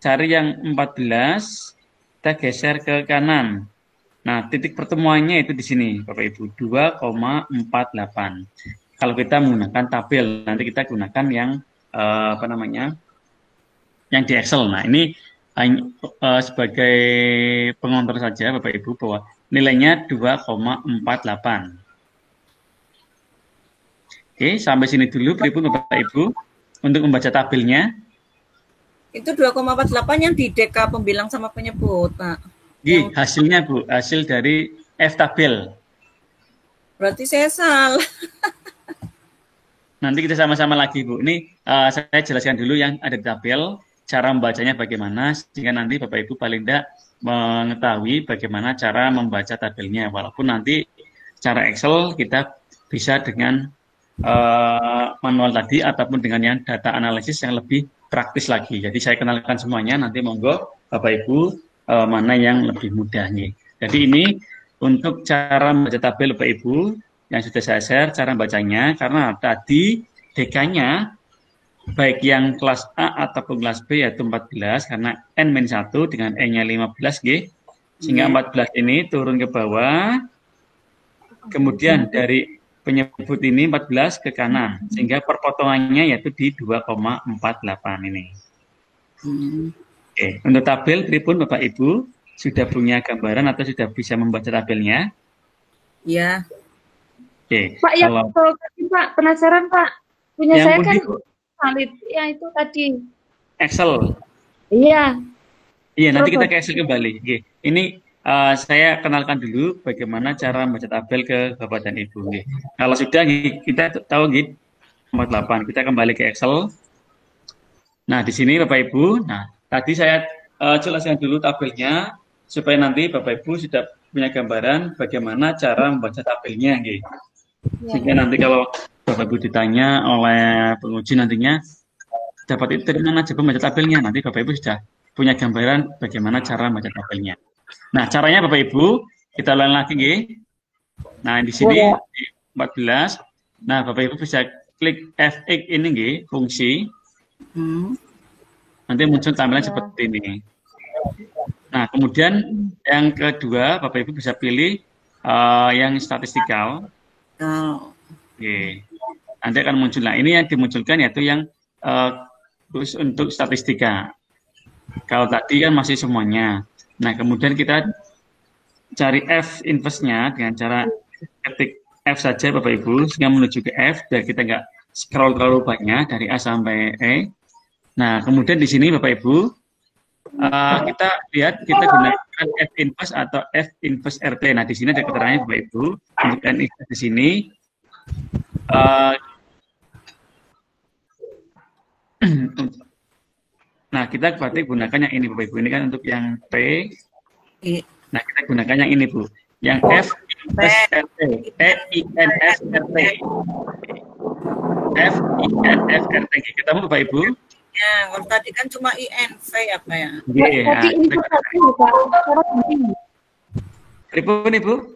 Cari yang 14, kita geser ke kanan. Nah, titik pertemuannya itu di sini, Bapak Ibu, 2,48. Kalau kita menggunakan tabel, nanti kita gunakan yang yang di Excel. Nah, ini sebagai pengontrol saja, Bapak Ibu, bahwa nilainya 2,48. Oke, sampai sini dulu, pripun Bapak Ibu, untuk membaca tabelnya. Itu 2,48 yang di DK pembilang sama penyebut, Pak. Hasilnya, Bu, hasil dari F tabel. Berarti saya salah. Nanti kita sama-sama lagi, Bu. Ini saya jelaskan dulu yang ada di tabel, cara membacanya bagaimana, sehingga nanti Bapak Ibu paling tidak mengetahui bagaimana cara membaca tabelnya. Walaupun nanti cara Excel kita bisa dengan manual tadi, ataupun dengan yang data analisis yang lebih praktis lagi. Jadi saya kenalkan semuanya, nanti monggo Bapak Ibu mana yang lebih mudah nih. Jadi ini untuk cara membaca tabel Bapak Ibu, yang sudah saya share cara bacanya, karena tadi DK-nya baik yang kelas A ataupun kelas B yaitu 14, karena N-1 dengan E-nya 15, G, sehingga 14 ini turun ke bawah, kemudian dari penyebut ini 14 ke kanan, sehingga perpotongannya yaitu di 2,48 ini. Oke, untuk tabel pripun Bapak Ibu, sudah punya gambaran atau sudah bisa membaca tabelnya? Iya. Oke, Pak, yang tadi Pak, penasaran Pak, punya saya kan valid, ya itu tadi. Excel. Iya. Iya, nanti kita ke Excel kembali. Oke. Ini saya kenalkan dulu bagaimana cara membaca tabel ke Bapak dan Ibu. Oke. Kalau sudah kita tahu nomor 8, kita kembali ke Excel. Nah, di sini Bapak Ibu, nah tadi saya jelaskan dulu tabelnya supaya nanti Bapak Ibu sudah punya gambaran bagaimana cara membaca tabelnya, gitu. Sehingga nanti kalau Bapak Ibu ditanya oleh penguji nantinya dapat itu dari mana coba membaca tabelnya, nanti Bapak Ibu sudah punya gambaran bagaimana cara membaca tabelnya. Nah, caranya Bapak Ibu kita ulang lagi, gitu. Nah, di sini di 14. Nah, Bapak Ibu bisa klik Fx ini, gitu, fungsi. Nanti muncul tampilan seperti ini. Nah, kemudian yang kedua, Bapak Ibu bisa pilih yang statistikal. Oke. Nanti akan muncul. Nah, ini yang dimunculkan yaitu yang khusus untuk statistika. Kalau tadi kan masih semuanya. Nah, kemudian kita cari F inverse-nya dengan cara ketik F saja, Bapak Ibu, sehingga menuju ke F, biar kita nggak scroll terlalu banyak dari A sampai E. Nah, kemudian di sini Bapak Ibu, kita lihat kita gunakan F inverse atau F inverse RT. Nah, di sini ada keterangannya Bapak Ibu. Untuk N inverse di sini, nah kita berarti gunakan yang ini Bapak Ibu. Ini kan untuk yang P. Nah, kita gunakan yang ini Bu. Yang F inverse RT. E-I-N-S RT. F-I-N-S-RT. Ketemu Bapak Ibu? Ya, kalau tadi kan cuma INV apa ya? Iya. Tadi ini tadi Pak. Pripun Ibu?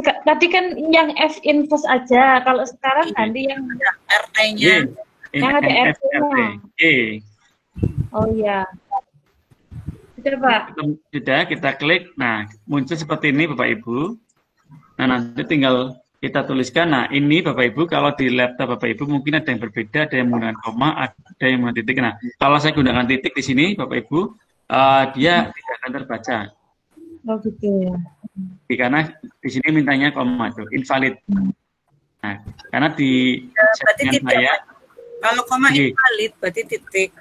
Tadi kan yang F inverse aja. Kalau sekarang ganti yang RT-nya. Yang ada RT-nya. Oh iya. Sudah Pak. Sudah, kita klik. Nah, muncul seperti ini Bapak Ibu. Nah, nanti tinggal kita tuliskan. Nah, ini Bapak Ibu, kalau di laptop Bapak Ibu mungkin ada yang berbeda, ada yang menggunakan koma, ada yang menggunakan titik. Nah, kalau saya gunakan titik di sini, Bapak Ibu, dia tidak akan terbaca. Oh gitu ya. Karena di sini mintanya koma, tuh, invalid. Nah, karena di settingan saya, kalau koma invalid, berarti titik.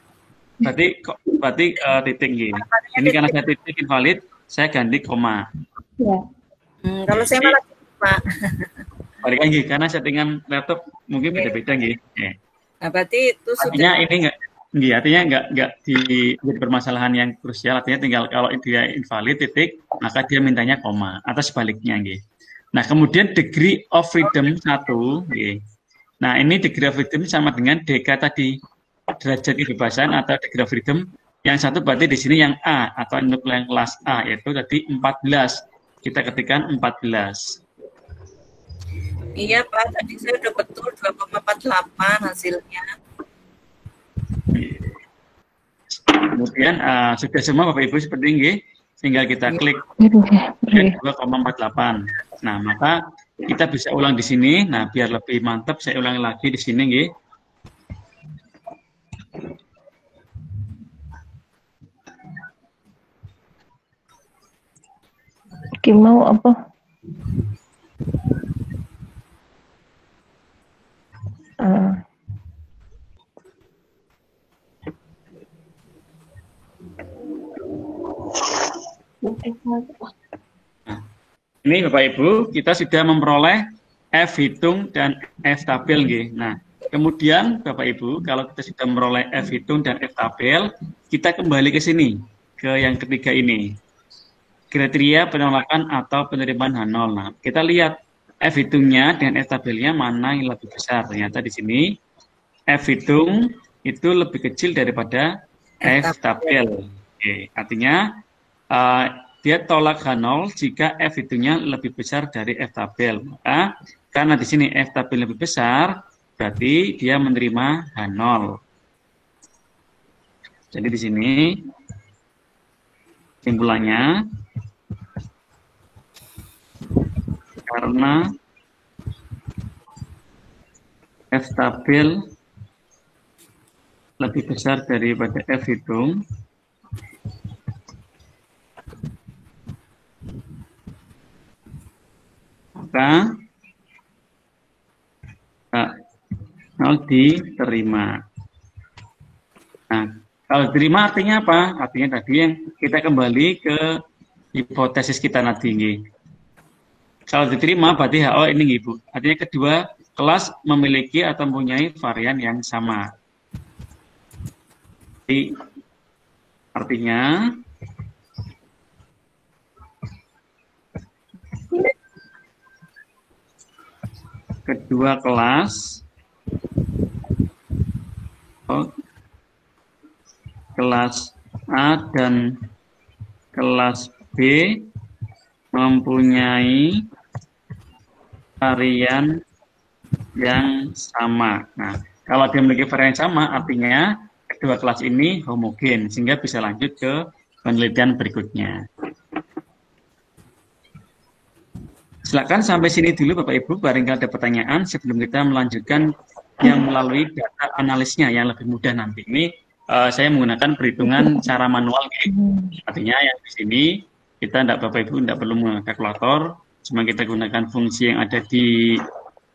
Berarti titik gini. Ini karena saya titik invalid, saya ganti koma. Ya. Kalau saya malah koma. Balik lagi, karena settingan laptop mungkin beda-beda gitu. Nah, berarti itu artinya sudah. Artinya nggak jadi permasalahan yang krusial. Artinya tinggal kalau dia invalid titik, maka dia mintanya koma atau sebaliknya gitu. Nah, kemudian degree of freedom 1. Nah, ini degree of freedom sama dengan DK tadi, derajat kebebasan atau degree of freedom. Yang satu berarti di sini yang A atau nuklear kelas A, yaitu tadi 14. Kita ketikkan 14. Iya Pak, tadi saya udah betul 2,48 hasilnya. Kemudian sudah semua Bapak Ibu seperti ini, tinggal kita klik 2,48. Nah, maka kita bisa ulang di sini. Nah, biar lebih mantap saya ulangi lagi di sini nggih. Mau apa? Ini Bapak Ibu, kita sudah memperoleh F hitung dan F tabel nggih. Nah, kemudian Bapak Ibu, kalau kita sudah memperoleh F hitung dan F tabel, kita kembali ke sini, ke yang ketiga ini. Kriteria penolakan atau penerimaan H0. Nah, kita lihat F hitungnya dan F tabelnya mana yang lebih besar. Ternyata di sini F hitung itu lebih kecil daripada F tabel. Oke, artinya dia tolak H0 jika F hitungnya lebih besar dari F tabel. Maka karena di sini F tabel lebih besar, berarti dia menerima H0. Jadi di sini kesimpulannya, karena F tabel lebih besar daripada F hitung, maka H0 diterima. Nah, kalau diterima artinya apa? Artinya tadi yang kita kembali ke hipotesis kita nanti. Kalau diterima berarti HO ini Ibu. Artinya kedua kelas memiliki atau mempunyai varian yang sama. Jadi, artinya kedua kelas kelas A dan kelas B mempunyai varian yang sama. Nah, kalau dia memiliki varian yang sama, artinya kedua kelas ini homogen, sehingga bisa lanjut ke penelitian berikutnya. Silakan sampai sini dulu Bapak Ibu, barangkali ada pertanyaan sebelum kita melanjutkan yang melalui data analisnya yang lebih mudah nanti. Ini saya menggunakan perhitungan cara manual, artinya yang di sini kita Bapak Ibu tidak perlu menggunakan kalkulator, cuma kita gunakan fungsi yang ada di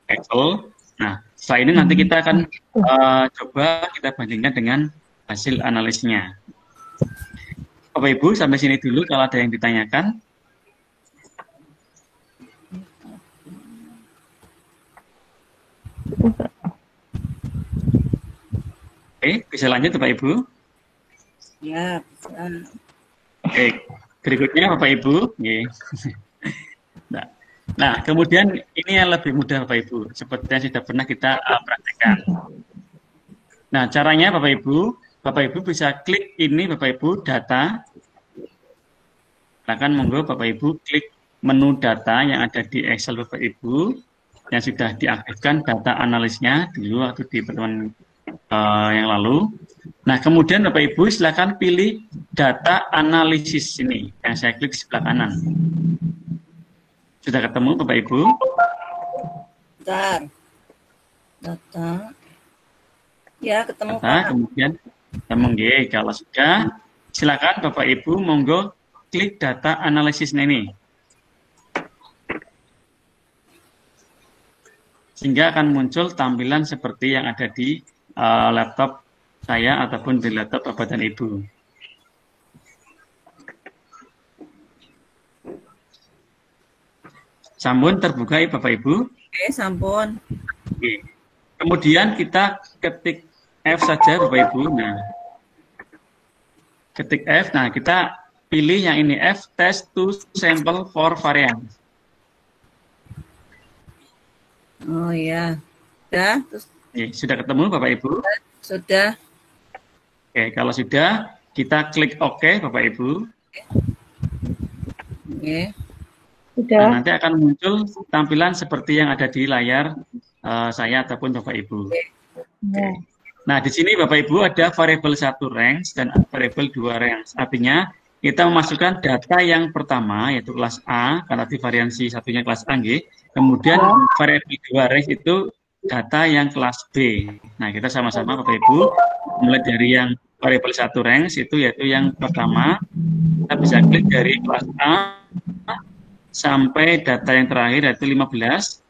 Excel. Nah, setelah ini nanti kita akan coba kita bandingkan dengan hasil analisnya. Bapak Ibu sampai sini dulu, kalau ada yang ditanyakan. Oke, bisa lanjut Bapak Ibu? Ya, Oke, berikutnya Bapak Ibu. Nah, kemudian ini yang lebih mudah Bapak Ibu, seperti yang sudah pernah kita praktekkan. Nah, caranya Bapak Ibu bisa klik ini Bapak Ibu, data. Silakan monggo Bapak Ibu klik menu data yang ada di Excel Bapak Ibu, yang sudah diaktifkan data analisnya dulu waktu di pertemuan yang lalu. Nah, kemudian Bapak Ibu silakan pilih data analisis ini yang saya klik di sebelah kanan. Sudah ketemu Bapak Ibu? sebentar. Data. Ya, ketemu data, Pak. kemudian ketemu nggih. Kalau sudah, silakan Bapak Ibu monggo klik data analisisnya ini. Sehingga akan muncul tampilan seperti yang ada di laptop saya ataupun di laptop Bapak dan Ibu. Sampun terbuka ya Bapak Ibu? Oke, sampun. Oke. Kemudian kita ketik F saja Bapak Ibu. Nah, ketik F. Nah, kita pilih yang ini F, test to sample for variance. Oh iya. Sudah? Terus, Oke, sudah ketemu Bapak Ibu? sudah. Oke, kalau sudah, kita klik OK Bapak Ibu. Oke. Sudah. Nah, nanti akan muncul tampilan seperti yang ada di layar saya ataupun Bapak Ibu. Oke. Nah, di sini Bapak Ibu ada variabel 1 range dan variabel 2 range. Artinya kita memasukkan data yang pertama yaitu kelas A, karena di variansi satunya kelas A, nggih. Kemudian variabel 2 range itu data yang kelas B. Nah, kita sama-sama Bapak Ibu mulai dari yang variabel 1 range itu yaitu yang pertama. Kita bisa klik dari kelas A sampai data yang terakhir yaitu 15.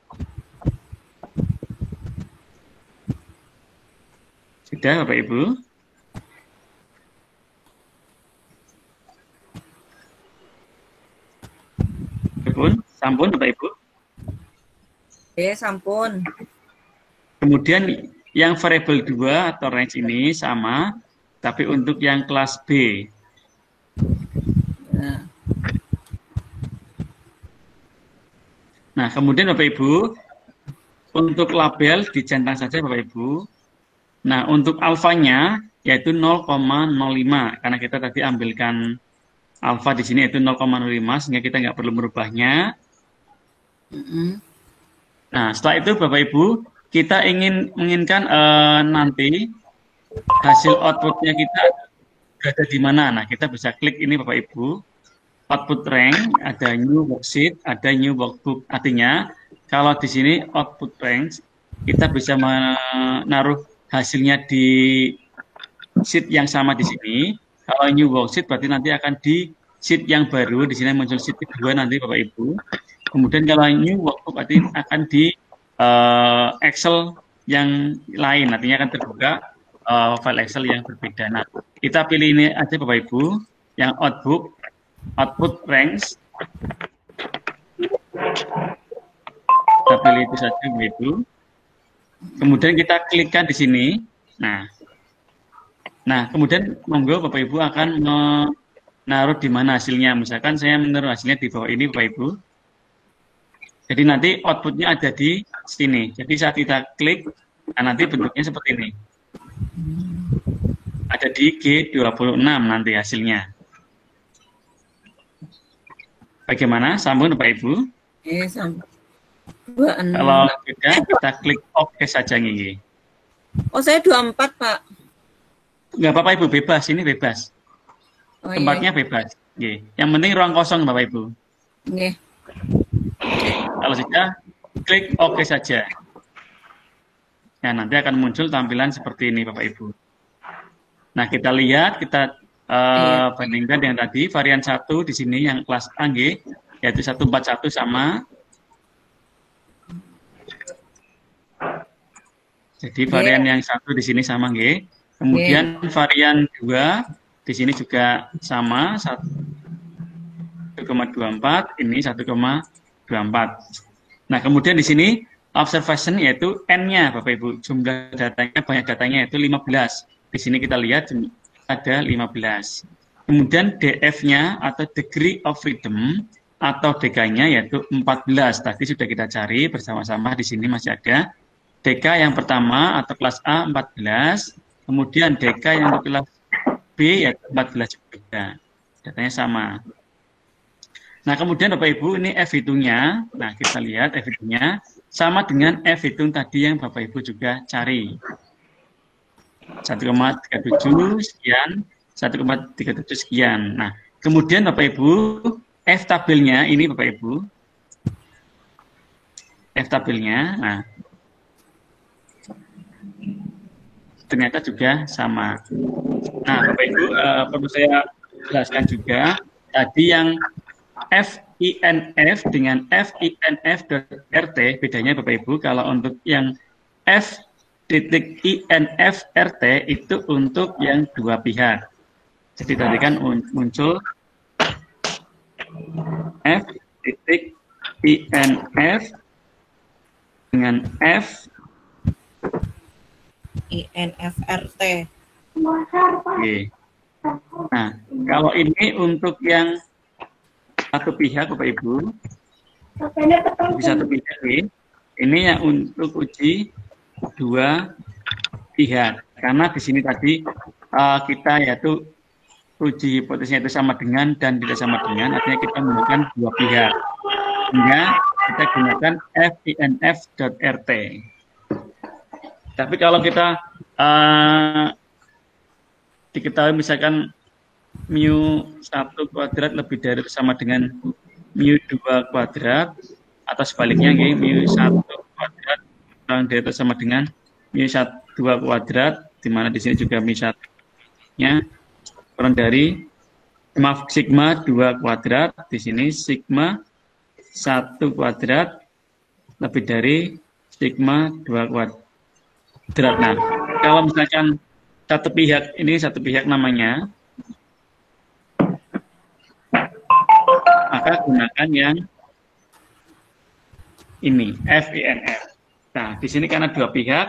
Sudah Bapak Ibu? Sampun Bapak Ibu? Oke, sampun. Kemudian yang variabel 2 atau range ini sama, tapi untuk yang kelas B. Nah, kemudian Bapak Ibu, untuk label dicentang saja Bapak Ibu. Nah, untuk alfanya yaitu 0,05 karena kita tadi ambilkan alfa di sini yaitu 0,05 sehingga kita nggak perlu merubahnya. Nah, setelah itu Bapak Ibu, kita menginginkan nanti hasil outputnya kita berada di mana. Nah, kita bisa klik ini Bapak Ibu. Output rank, ada new worksheet, ada new workbook. Artinya, kalau di sini output rank, kita bisa menaruh hasilnya di sheet yang sama di sini. Kalau new worksheet berarti nanti akan di sheet yang baru. Di sini muncul sheet kedua nanti Bapak Ibu. Kemudian kalau new workbook berarti akan di Excel yang lain. Artinya akan terbuka file Excel yang berbeda. Nah, kita pilih ini aja Bapak Ibu, yang output ranks. Kita pilih itu saja Bapak Ibu. Kemudian kita klikkan di sini. Nah, kemudian monggo Bapak Ibu akan menaruh di mana hasilnya. Misalkan saya menaruh hasilnya di bawah ini Bapak Ibu. Jadi nanti outputnya ada di sini. Jadi saat kita klik, nah nanti bentuknya seperti ini. Ada di G26 nanti hasilnya. Bagaimana? Sambung Bapak Ibu? Sambung. Kalau tidak, kita klik OK saja nih. Oh, saya 24, Pak. Nggak apa-apa Ibu, bebas. Ini bebas. Oh, tempatnya iya. bebas. Yang penting ruang kosong Bapak Ibu. Nggih. Kalau sudah, klik OK saja. Nah, nanti akan muncul tampilan seperti ini Bapak Ibu. Nah, kita lihat, kita bandingkan dengan tadi, varian 1 di sini yang kelas A, yaitu 141 sama. Jadi varian yang 1 di sini sama, kemudian varian 2 di sini juga sama, 1,24, ini 1,24. Nah, kemudian di sini observation yaitu N-nya Bapak Ibu, jumlah datanya, banyak datanya yaitu 15. Di sini kita lihat ada 15. Kemudian DF-nya atau degree of freedom atau DK-nya yaitu 14. Tadi sudah kita cari bersama-sama, di sini masih ada. DK yang pertama atau kelas A 14, kemudian DK yang untuk kelas B yaitu 14 juga. Datanya sama. Nah, kemudian Bapak Ibu ini F hitungnya. Nah, kita lihat F hitungnya sama dengan F hitung tadi yang Bapak Ibu juga cari. 1,37 sekian, 1,37 sekian. Nah, kemudian Bapak Ibu F tabelnya ini Bapak Ibu. F tabelnya. Nah, ternyata juga sama. Nah, Bapak Ibu, perlu saya jelaskan juga tadi yang FINF dengan FINF.RT bedanya Bapak Ibu. Kalau untuk yang F.INF.RT itu untuk yang dua pihak. Jadi tadi kan muncul F.INF dengan F INFRT. Oke. Nah, kalau ini untuk yang satu pihak, Bapak Ibu, di satu pihak ini yang untuk uji dua pihak. Karena di sini tadi kita yaitu uji hipotesisnya itu sama dengan dan tidak sama dengan, artinya kita menggunakan dua pihak. Sehingga kita gunakan FINF.RT. Tapi kalau kita diketahui misalkan mu1 kuadrat lebih dari atau sama dengan mu2 kuadrat, atau sebaliknya mu1 kuadrat kurang dari atau sama dengan mu2 kuadrat, di mana di sini juga mu1-nya kurang dari sigma 2 kuadrat, di sini sigma 1 kuadrat lebih dari sigma 2 kuadrat. Nah, kalau misalkan satu pihak namanya, maka gunakan yang ini, FINF. Nah, di sini karena dua pihak,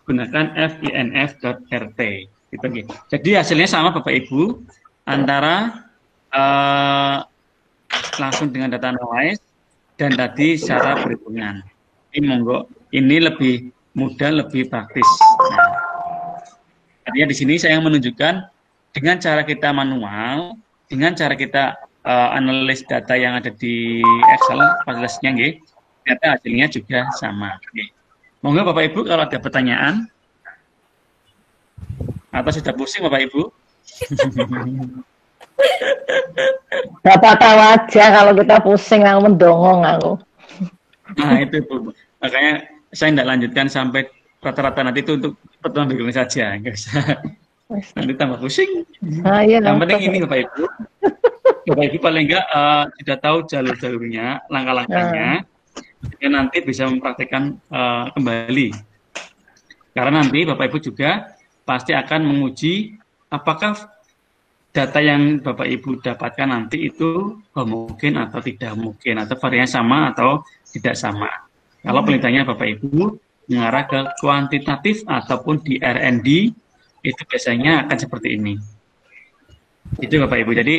gunakan FINF.RT. Gitu. Jadi hasilnya sama Bapak Ibu, antara langsung dengan data analyze dan tadi secara perhitungan. Ini monggo, ini lebih mudah, lebih praktis. Nah, artinya di sini saya menunjukkan dengan cara kita manual, dengan cara kita analis data yang ada di Excel, fasilitasinya, ternyata hasilnya juga sama. Monggo Bapak Ibu kalau ada pertanyaan, atau sudah pusing Bapak Ibu? Bapak tahu aja kalau kita pusing, aku mendongong aku. Nah itu Bu, makanya saya tidak lanjutkan sampai rata-rata nanti itu untuk pertemuan berikutnya saja, nanti tambah pusing. Iya, yang penting ini Bapak Ibu, Bapak Ibu paling enggak sudah tahu jalur-jalurnya, langkah-langkahnya, dan nanti bisa mempraktikkan kembali. Karena nanti Bapak Ibu juga pasti akan menguji apakah data yang Bapak Ibu dapatkan nanti itu homogen atau tidak homogen, atau variannya sama atau tidak sama. Kalau penelitiannya Bapak Ibu mengarah ke kuantitatif ataupun di R&D, itu biasanya akan seperti ini. Itu Bapak Ibu. Jadi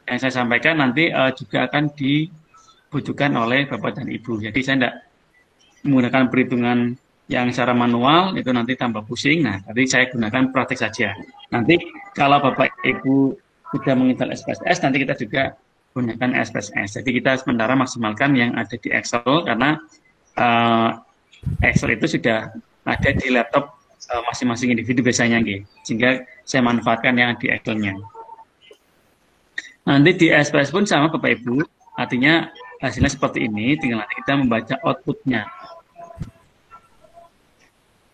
yang saya sampaikan nanti juga akan dibutuhkan oleh Bapak dan Ibu. Jadi saya tidak menggunakan perhitungan yang secara manual, itu nanti tambah pusing. Nah, tadi saya gunakan praktik saja. Nanti kalau Bapak Ibu sudah menginstall SPSS, nanti kita juga gunakan SPSS. Jadi kita sementara maksimalkan yang ada di Excel, karena Excel itu sudah ada di laptop masing-masing individu biasanya, sehingga saya manfaatkan yang di Excel-nya. Nanti di SPSS pun sama Bapak Ibu, artinya hasilnya seperti ini, tinggal nanti kita membaca output-nya.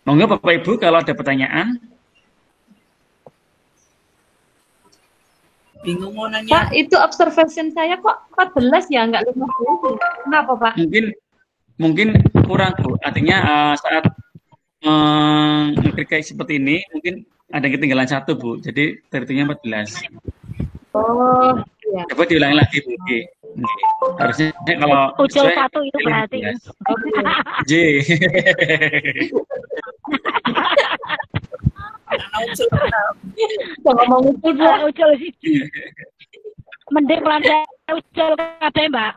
Monggo Bapak Ibu kalau ada pertanyaan. Bingung mau nanya. Pak, itu observation saya kok 14 ya, nggak 15. Kenapa Pak? Mungkin kurang Bu. Artinya saat kayak seperti ini, mungkin ada ketinggalan 1 Bu. Jadi terhitungnya 14. Oh, iya. Coba diulangi lagi Bu. Harusnya kalau ucul 1 itu berarti. J. Ngomong ucul sih. Mending lantai ucul kabeh, Mbak.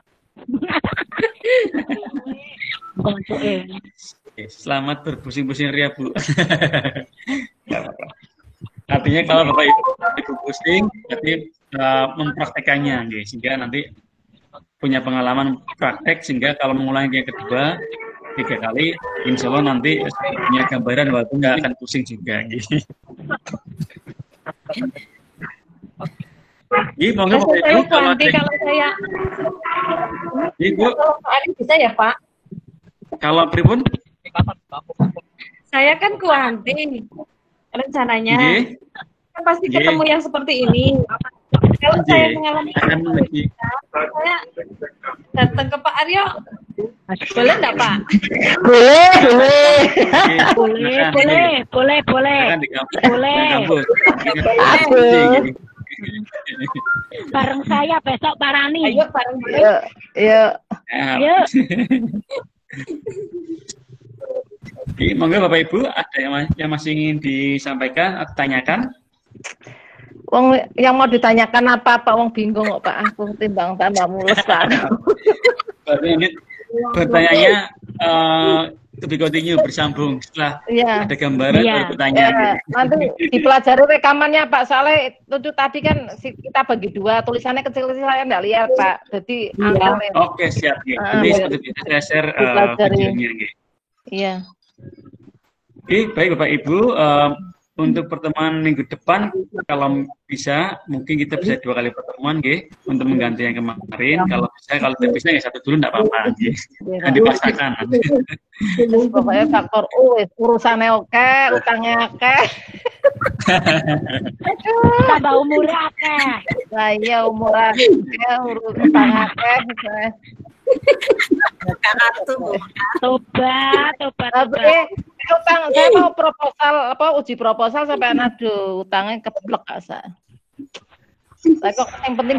Selamat berpusing-pusing ria Bu. Artinya kalau Bapak Ibu pusing, berarti mempraktekannya, sehingga nanti punya pengalaman praktek, sehingga kalau mengulangi yang kedua, 3 kali, insya Allah nanti punya gambaran walaupun nggak akan pusing juga. monggo Bapak Ibu kalau ada. Kalau saya Ibu, kalau Pak Ari bisa ya Pak? kalau pripun? Saya kan kuanti rencananya. Nggih. Kan pasti Nggih. ketemu yang seperti ini. Kalau Nggih. saya mengalami Akan menuju. saya datang ke Pak Aryo, boleh nggak Pak? Boleh, boleh. Boleh, boleh. Silakan di kampus. Boleh. Di kampus. Aduh. Bareng saya besok Pak Rani. Ayo bareng bareng. Yuk, yuk. Yuk. Oke, monggo Bapak Ibu ada yang masih ingin disampaikan atau tanyakan? Wong yang mau ditanyakan apa Pak? Wong bingung kok Pak. Aku timbang tambah mulus Pak. Berarti ini bertanya to be continue bersambung setelah Iya. ada gambaran Iya. baru bertanya. Nanti dipelajari rekamannya Pak. Soalnya itu tadi kan kita bagi dua, tulisannya kecil-kecil saya nggak lihat Pak. Jadi angkanya. Oke, siap. Jadi seperti biasa saya share Dipelajari. videonya. Nggih. Iya. Oke, baik Bapak Ibu. Untuk pertemuan minggu depan, kalau bisa, mungkin kita bisa 2 kali pertemuan, nggih, untuk mengganti yang kemarin. Kalau tidak bisa, ya 1 dulu, nggak apa-apa, nggih. Dan dipaksakan. Pokoknya faktor urusannya oke, utangnya oke. Tambah umur akeh. Nah iya umur oke, utang oke. Karena tuh Tobat. Tapi utang saya mau proposal uji proposal sampai aduh utangnya keblek asa. Tapi kok yang penting